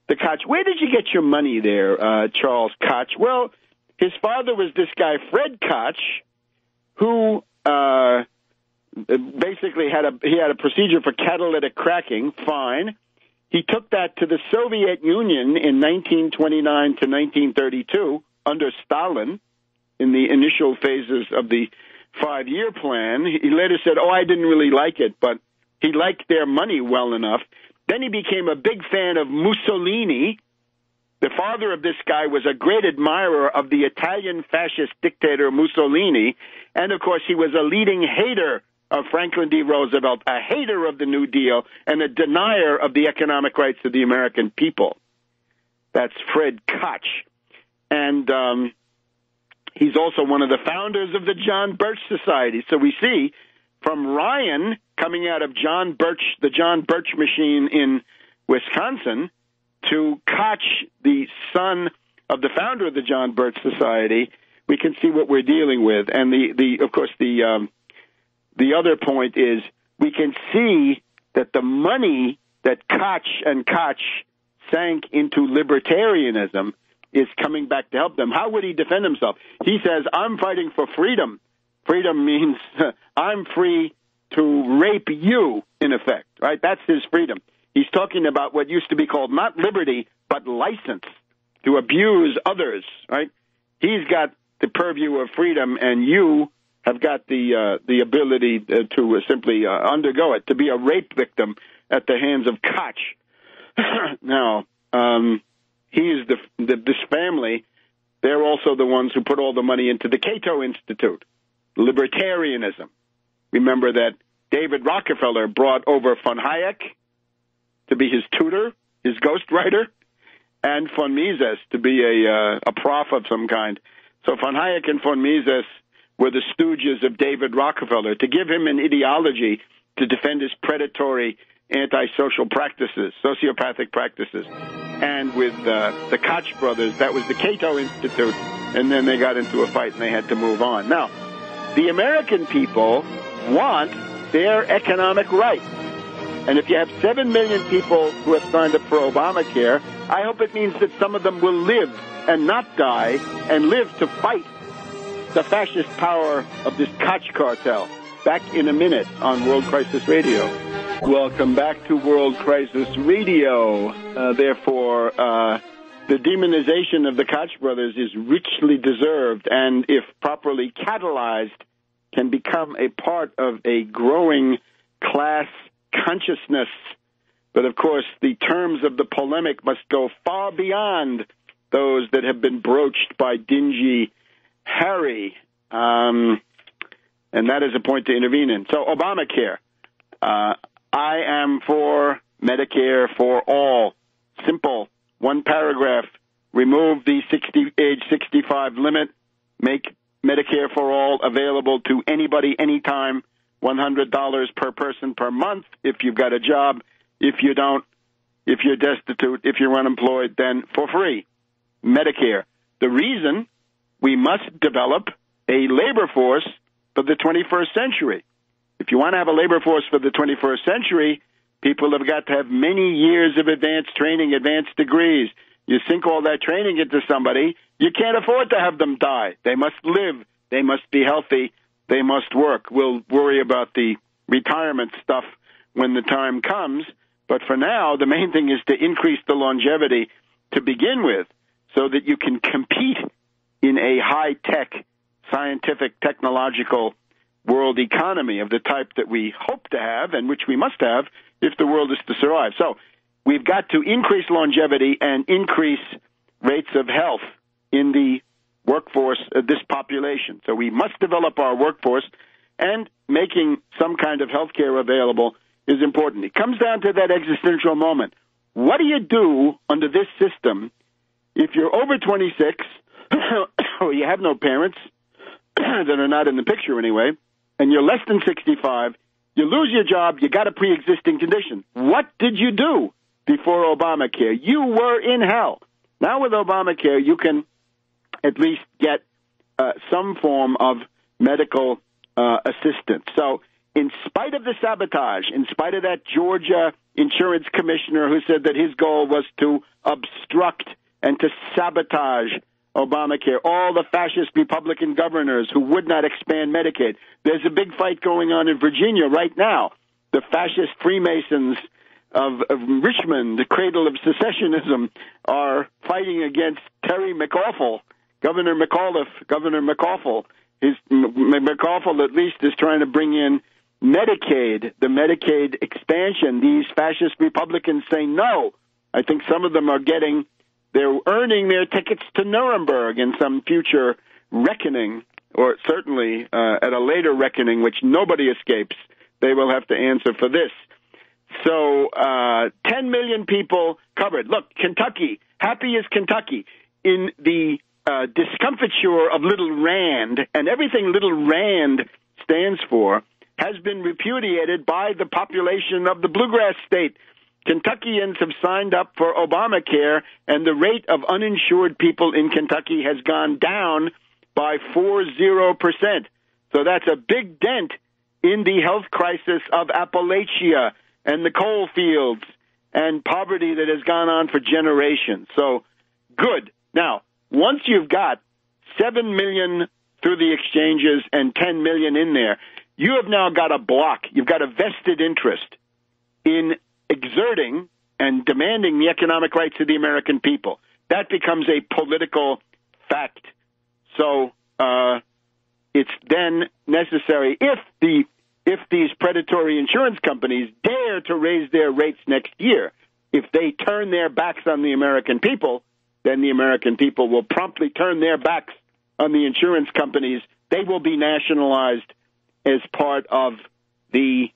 the Koch. Where did you get your money there, Charles Koch? Well, his father was this guy, Fred Koch, who basically had a procedure for catalytic cracking, fine. He took that to the Soviet Union in 1929 to 1932 under Stalin in the initial phases of the 5-year plan. He later said, I didn't really like it, but he liked their money well enough. Then he became a big fan of Mussolini. The father of this guy was a great admirer of the Italian fascist dictator Mussolini. And, of course, he was a leading hater of Franklin D. Roosevelt, a hater of the New Deal, and a denier of the economic rights of the American people. That's Fred Koch. And he's also one of the founders of the John Birch Society. So we see from Ryan coming out of John Birch, the John Birch machine in Wisconsin, to Koch, the son of the founder of the John Birch Society, we can see what we're dealing with. And the other point is we can see that the money that Koch and Koch sank into libertarianism is coming back to help them. How would he defend himself? He says, I'm fighting for freedom. Freedom means I'm free to rape you, in effect, right? That's his freedom. He's talking about what used to be called not liberty, but license to abuse others, right? He's got the purview of freedom, and you have got the ability to simply undergo it, to be a rape victim at the hands of Koch. Now, this family, they're also the ones who put all the money into the Cato Institute, libertarianism. Remember that David Rockefeller brought over von Hayek to be his tutor, his ghostwriter, and von Mises to be a prof of some kind. So von Hayek and von Mises were the stooges of David Rockefeller to give him an ideology to defend his predatory antisocial practices, sociopathic practices. And with the Koch brothers, that was the Cato Institute, and then they got into a fight and they had to move on. Now, the American people want their economic rights. And if you have 7 million people who have signed up for Obamacare, I hope it means that some of them will live and not die and live to fight the fascist power of this Koch cartel. Back in a minute on World Crisis Radio. Welcome back to World Crisis Radio. The demonization of the Koch brothers is richly deserved, and if properly catalyzed, can become a part of a growing class consciousness. But, of course, the terms of the polemic must go far beyond those that have been broached by dingy Harry. And that is a point to intervene in. So, Obamacare. I am for Medicare for all. Simple. One paragraph. Remove the age 65 limit. Make Medicare for all available to anybody, anytime. $100 per person per month if you've got a job. If you don't, if you're destitute, if you're unemployed, then for free. Medicare. The reason we must develop a labor force for the 21st century. If you want to have a labor force for the 21st century, people have got to have many years of advanced training, advanced degrees. You sink all that training into somebody, you can't afford to have them die. They must live. They must be healthy. They must work. We'll worry about the retirement stuff when the time comes. But for now, the main thing is to increase the longevity to begin with so that you can compete in a high-tech, scientific, technological world economy of the type that we hope to have and which we must have if the world is to survive. So we've got to increase longevity and increase rates of health in the workforce of this population. So we must develop our workforce, and making some kind of health care available is important. It comes down to that existential moment. What do you do under this system if you're over 26 or you have no parents that are not in the picture anyway, and you're less than 65, you lose your job, you got a pre-existing condition? What did you do before Obamacare? You were in hell. Now with Obamacare, you can at least get some form of medical assistance. So in spite of the sabotage, in spite of that Georgia insurance commissioner who said that his goal was to obstruct and to sabotage Obamacare, all the fascist Republican governors who would not expand Medicaid. There's a big fight going on in Virginia right now. The fascist Freemasons of Richmond, the cradle of secessionism, are fighting against Terry McAuliffe, Governor McAuliffe. McAuliffe at least is trying to bring in Medicaid, the Medicaid expansion. These fascist Republicans say no. I think some of them they're earning their tickets to Nuremberg in some future reckoning, or certainly at a later reckoning, which nobody escapes. They will have to answer for this. So 10 million people covered. Look, Kentucky, happy as Kentucky. In the discomfiture of Little Rand, and everything Little Rand stands for has been repudiated by the population of the bluegrass state. Kentuckians have signed up for Obamacare, and the rate of uninsured people in Kentucky has gone down by 40%. So that's a big dent in the health crisis of Appalachia and the coal fields and poverty that has gone on for generations. So good. Now, once you've got 7 million through the exchanges and 10 million in there, you have now got a block. You've got a vested interest in exerting and demanding the economic rights of the American people. That becomes a political fact. So it's then necessary, if these predatory insurance companies dare to raise their rates next year, if they turn their backs on the American people, then the American people will promptly turn their backs on the insurance companies. They will be nationalized as part of the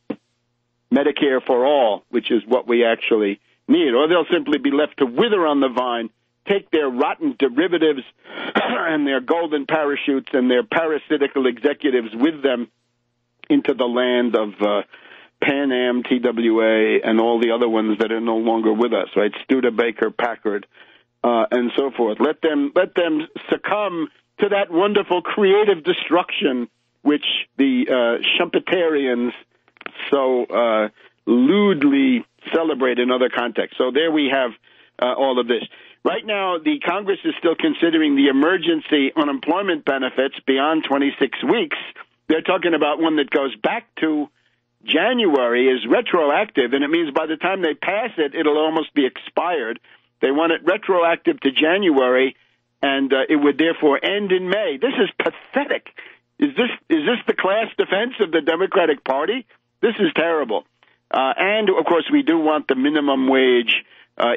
Medicare for all, which is what we actually need. Or they'll simply be left to wither on the vine, take their rotten derivatives and their golden parachutes and their parasitical executives with them into the land of Pan Am, TWA, and all the other ones that are no longer with us, right? Studebaker, Packard, and so forth. Let them succumb to that wonderful creative destruction which the Schumpeterians so lewdly celebrate in other contexts. So there we have all of this. Right now, the Congress is still considering the emergency unemployment benefits beyond 26 weeks They're talking about one that goes back to January, is retroactive, and it means by the time they pass it, it'll almost be expired. They want it retroactive to January, and it would therefore end in May. This is pathetic. Is this the class defense of the Democratic Party? This is terrible. And, of course, we do want the minimum wage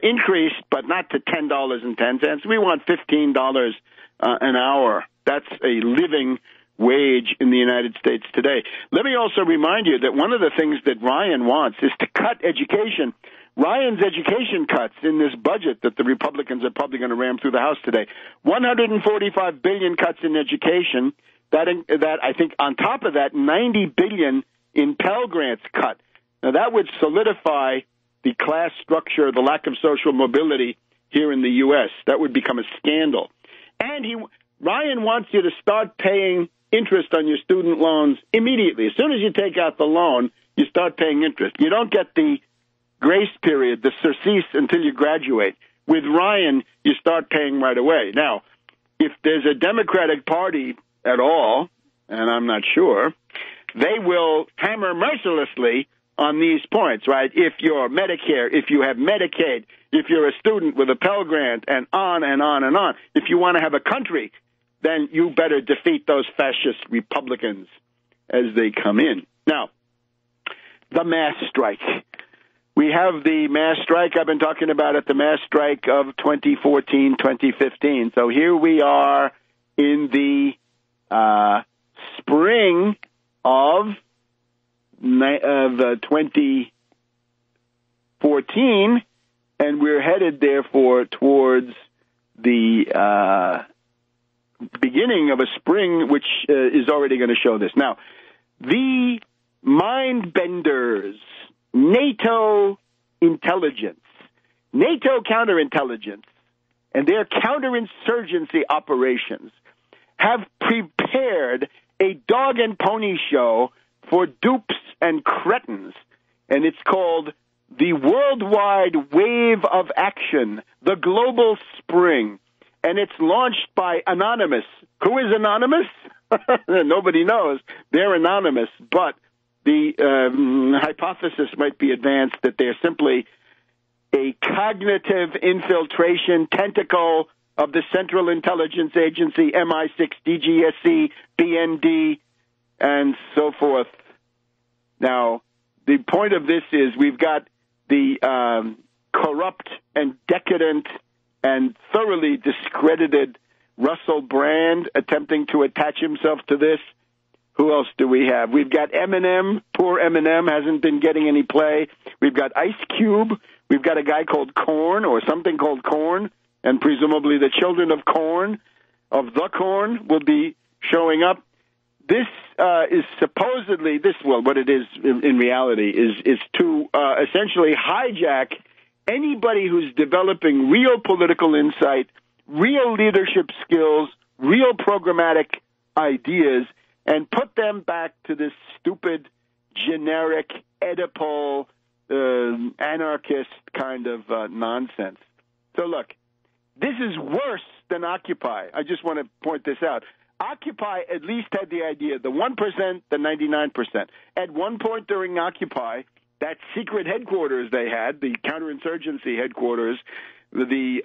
increased, but not to $10.10. We want $15 an hour. That's a living wage in the United States today. Let me also remind you that one of the things that Ryan wants is to cut education. Ryan's education cuts in this budget that the Republicans are probably going to ram through the House today, $145 billion cuts in education. That I think on top of that, $90 billion in Pell Grants cut. Now that would solidify the class structure, the lack of social mobility here in the U.S. That would become a scandal. And Ryan wants you to start paying interest on your student loans immediately. As soon as you take out the loan, you start paying interest. You don't get the grace period, the surcease, until you graduate. With Ryan, you start paying right away. Now, if there's a Democratic Party at all, and I'm not sure, they will hammer mercilessly on these points, right? If you're Medicare, if you have Medicaid, if you're a student with a Pell Grant, and on and on and on. If you want to have a country, then you better defeat those fascist Republicans as they come in. Now, the mass strike. We have the mass strike. I've been talking about it, the mass strike of 2014, 2015. So here we are in the spring of 2014, and we're headed, therefore, towards the beginning of a spring, which is already going to show this. Now, the mind benders, NATO intelligence, NATO counterintelligence, and their counterinsurgency operations have prepared a dog and pony show for dupes and cretins, and it's called the Worldwide Wave of Action, the Global Spring, and it's launched by Anonymous. Who is Anonymous? Nobody knows. They're anonymous, but the hypothesis might be advanced that they're simply a cognitive infiltration tentacle of the Central Intelligence Agency, MI6, DGSC, BND, and so forth. Now, the point of this is we've got the corrupt and decadent and thoroughly discredited Russell Brand attempting to attach himself to this. Who else do we have? We've got Eminem. Poor Eminem hasn't been getting any play. We've got Ice Cube. We've got a guy called Corn, or something called Corn, and presumably the children of Corn, of the Corn, will be showing up. This is supposedly, what it is in reality is to essentially hijack anybody who's developing real political insight, real leadership skills, real programmatic ideas, and put them back to this stupid, generic, Oedipal, anarchist kind of nonsense. So look, this is worse than Occupy. I just want to point this out. Occupy at least had the idea, the 1%, the 99%. At one point during Occupy, that secret headquarters they had, the counterinsurgency headquarters, the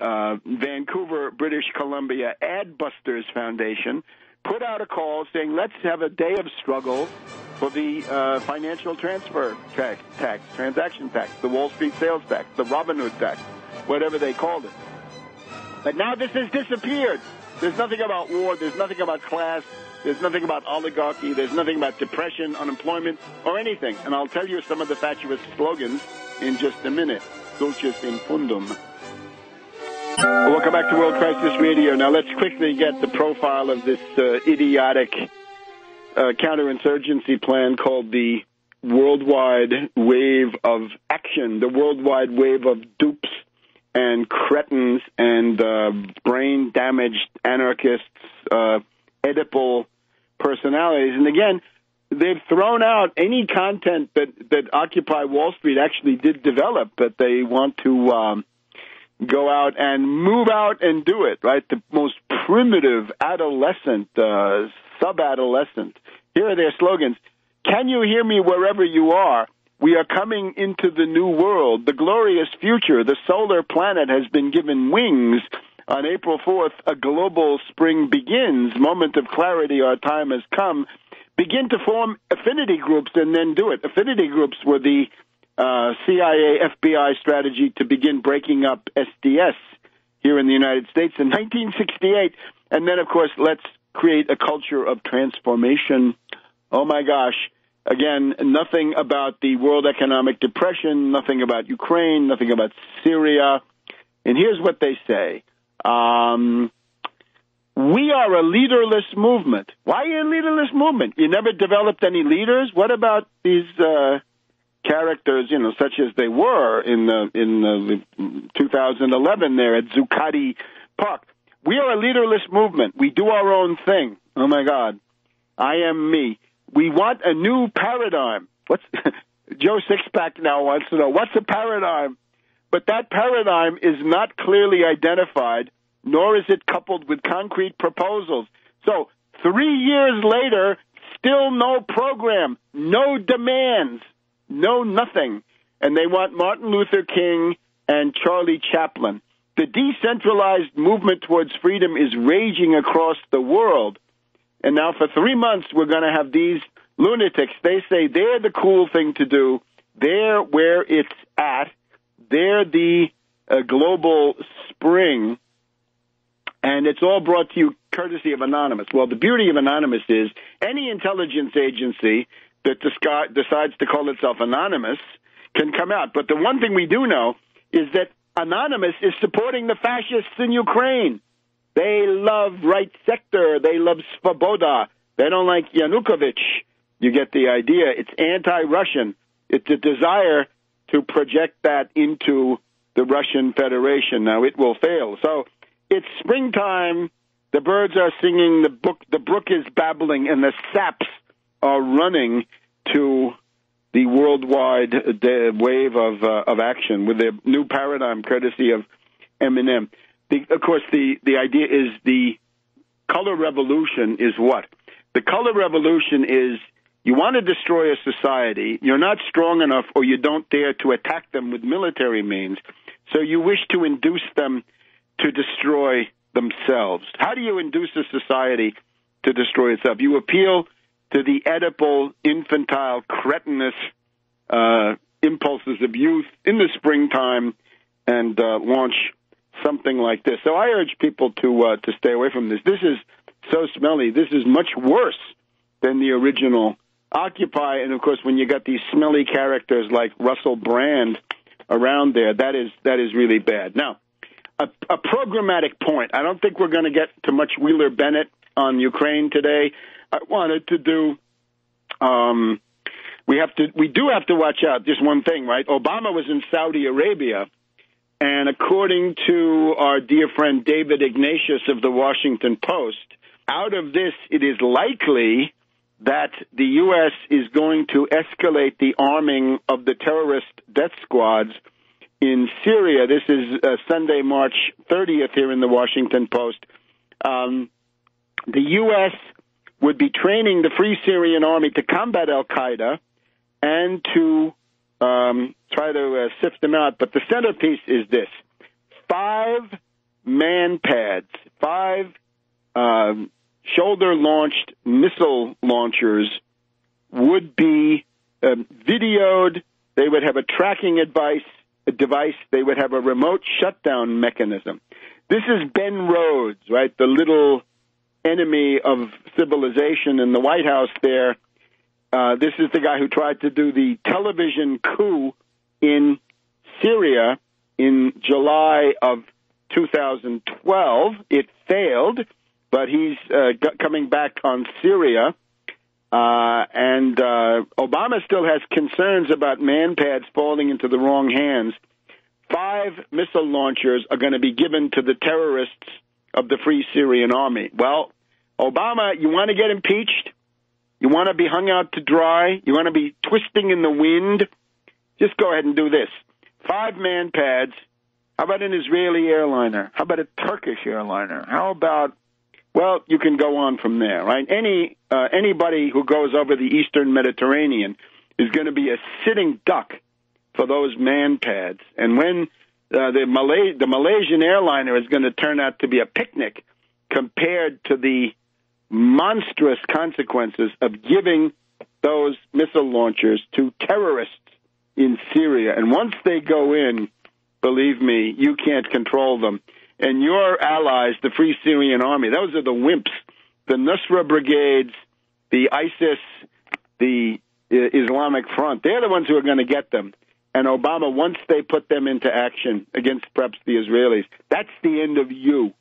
Vancouver, British Columbia Adbusters Foundation, put out a call saying, let's have a day of struggle for the financial transfer tax, transaction tax, the Wall Street sales tax, the Robin Hood tax, whatever they called it. But now this has disappeared. There's nothing about war. There's nothing about class. There's nothing about oligarchy. There's nothing about depression, unemployment, or anything. And I'll tell you some of the fatuous slogans in just a minute. Dulcis in fundum. Welcome back to World Crisis Radio. Now let's quickly get the profile of this idiotic counterinsurgency plan called the Worldwide Wave of Action, the Worldwide Wave of Dupes and cretins and brain-damaged anarchists, Oedipal personalities. And again, they've thrown out any content that Occupy Wall Street actually did develop, but they want to go out and move out and do it, right? The most primitive adolescent, sub-adolescent Here are their slogans. Can you hear me wherever you are? We are coming into the new world, the glorious future. The solar planet has been given wings. On April 4th, a global spring begins. Moment of clarity, our time has come. Begin to form affinity groups and then do it. Affinity groups were the CIA, FBI strategy to begin breaking up SDS here in the United States in 1968. And then, of course, let's create a culture of transformation. Oh, my gosh. Again, nothing about the world economic depression, nothing about Ukraine, nothing about Syria. And here's what they say. We are a leaderless movement. Why are you a leaderless movement? You never developed any leaders? What about these characters, such as they were in 2011 there at Zuccotti Park? We are a leaderless movement. We do our own thing. Oh, my God. I am me. We want a new paradigm. Joe Sixpack now wants to know, what's a paradigm? But that paradigm is not clearly identified, nor is it coupled with concrete proposals. So 3 years later, still no program, no demands, no nothing. And they want Martin Luther King and Charlie Chaplin. The decentralized movement towards freedom is raging across the world. And now for 3 months, we're going to have these lunatics. They say they're the cool thing to do. They're where it's at. They're the global spring. And it's all brought to you courtesy of Anonymous. Well, the beauty of Anonymous is any intelligence agency that decides to call itself Anonymous can come out. But the one thing we do know is that Anonymous is supporting the fascists in Ukraine. They love right sector. They love Svoboda. They don't like Yanukovych. You get the idea. It's anti-Russian. It's a desire to project that into the Russian Federation. Now, it will fail. So it's springtime. The birds are singing. The brook is babbling, and the saps are running to the worldwide wave of action with their new paradigm, courtesy of Eminem. Of course, the idea is the color revolution is what? The color revolution is you want to destroy a society, you're not strong enough or you don't dare to attack them with military means, so you wish to induce them to destroy themselves. How do you induce a society to destroy itself? You appeal to the Oedipal, infantile, cretinous impulses of youth in the springtime and launch something like this. So I urge people to stay away from this. This is so smelly. This is much worse than the original Occupy. And, of course, when you got these smelly characters like Russell Brand around there, that is really bad. Now, a programmatic point. I don't think we're going to get to much Wheeler Bennett on Ukraine today. I wanted to do we do have to watch out. Just one thing, right? Obama was in Saudi Arabia, and according to our dear friend David Ignatius of the Washington Post, out of this, it is likely that the U.S. is going to escalate the arming of the terrorist death squads in Syria. This is Sunday, March 30th here in the Washington Post. The U.S. would be training the Free Syrian Army to combat al-Qaeda and to try to sift them out. But the centerpiece is this. 5 man pads, 5 shoulder-launched missile launchers would be videoed. They would have a tracking device. They would have a remote shutdown mechanism. This is Ben Rhodes, right, the little enemy of civilization in the White House there. This is the guy who tried to do the television coup in Syria in July of 2012. It failed, but he's coming back on Syria. And Obama still has concerns about man pads falling into the wrong hands. 5 missile launchers are going to be given to the terrorists of the Free Syrian Army. Well, Obama, you want to get impeached? You want to be hung out to dry? You want to be twisting in the wind? Just go ahead and do this. 5 man pads. How about an Israeli airliner? How about a Turkish airliner? How about Well, you can go on from there, right? Anybody who goes over the Eastern Mediterranean is going to be a sitting duck for those man pads. And when the Malaysian airliner is going to turn out to be a picnic compared to the monstrous consequences of giving those missile launchers to terrorists in Syria. And once they go in, believe me, you can't control them. And your allies, the Free Syrian Army, those are the wimps, the Nusra brigades, the ISIS, the Islamic Front. They're the ones who are going to get them. And Obama, once they put them into action against perhaps the Israelis, that's the end of you.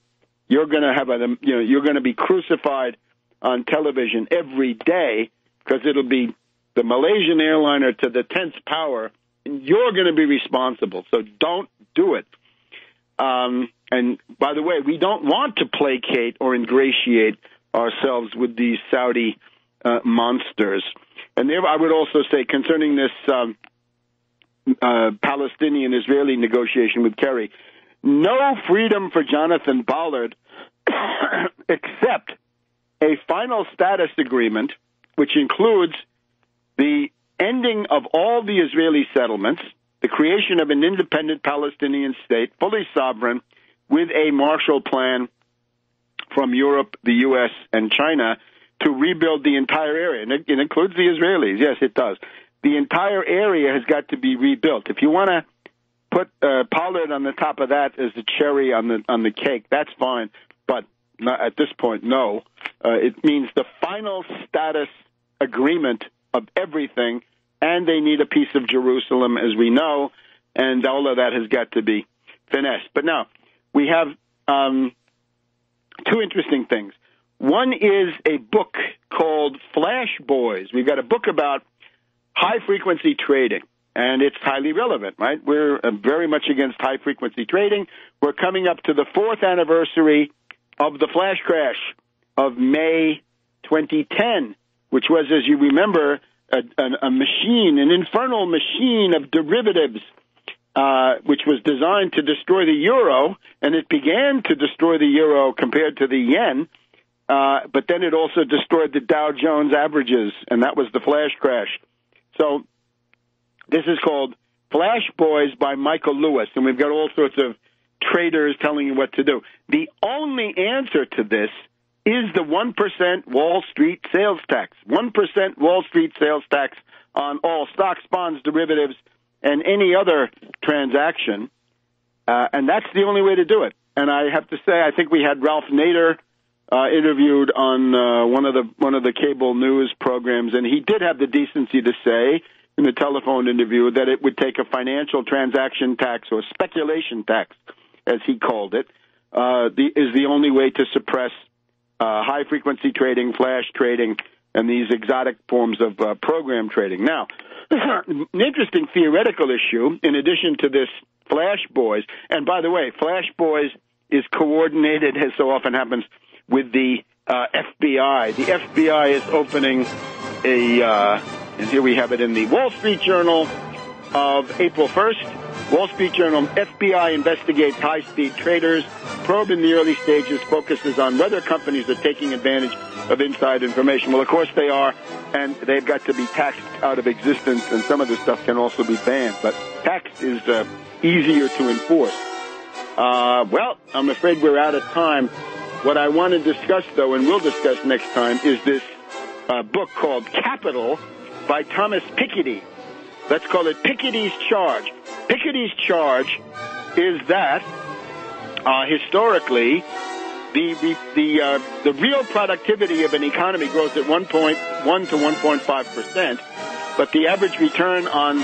You're going to have you're going to be crucified on television every day because it'll be the Malaysian airliner to the 10th power, and you're going to be responsible. So don't do it. And by the way, we don't want to placate or ingratiate ourselves with these Saudi monsters. And there, I would also say concerning this Palestinian-Israeli negotiation with Kerry, no freedom for Jonathan Pollard except a final status agreement, which includes the ending of all the Israeli settlements, the creation of an independent Palestinian state, fully sovereign, with a Marshall Plan from Europe, the U.S., and China to rebuild the entire area. And it includes the Israelis. Yes, it does. The entire area has got to be rebuilt. If you want to put Pollard on the top of that as a cherry on the cake, that's fine. But not, at this point, no. It means the final status agreement of everything, and they need a piece of Jerusalem, as we know, and all of that has got to be finessed. But now, we have two interesting things. One is a book called Flash Boys. We've got a book about high-frequency trading, and it's highly relevant, right? We're very much against high-frequency trading. We're coming up to the 4th anniversary of the flash crash of May 2010, which was, as you remember, a machine, an infernal machine of derivatives, which was designed to destroy the euro, and it began to destroy the euro compared to the yen, but then it also destroyed the Dow Jones averages, and that was the flash crash. So this is called Flash Boys by Michael Lewis, and we've got all sorts of traders telling you what to do. The only answer to this is the 1% Wall Street sales tax. 1% Wall Street sales tax on all stocks, bonds, derivatives, and any other transaction. And that's the only way to do it. And I have to say, I think we had Ralph Nader interviewed on one of the cable news programs, and he did have the decency to say in the telephone interview that it would take a financial transaction tax or speculation tax, as he called it, is the only way to suppress high-frequency trading, flash trading, and these exotic forms of program trading. Now, an interesting theoretical issue, in addition to this Flash Boys, and by the way, Flash Boys is coordinated, as so often happens, with the FBI. The FBI is opening and here we have it in the Wall Street Journal of April 1st. Wall Street Journal, FBI investigates high-speed traders. Probe in the early stages focuses on whether companies are taking advantage of inside information. Well, of course they are, and they've got to be taxed out of existence, and some of this stuff can also be banned. But tax is easier to enforce. Well, I'm afraid we're out of time. What I want to discuss, though, and we'll discuss next time, is this book called Capital by Thomas Piketty. Let's call it Piketty's Charge. Piketty's charge is that historically the real productivity of an economy grows at 1.1 to 1.5%, but the average return on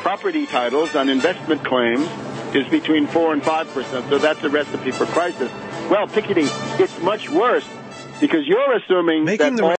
property titles, on investment claims, is between 4 and 5%. So that's a recipe for crisis. Well, Piketty, it's much worse because you're assuming that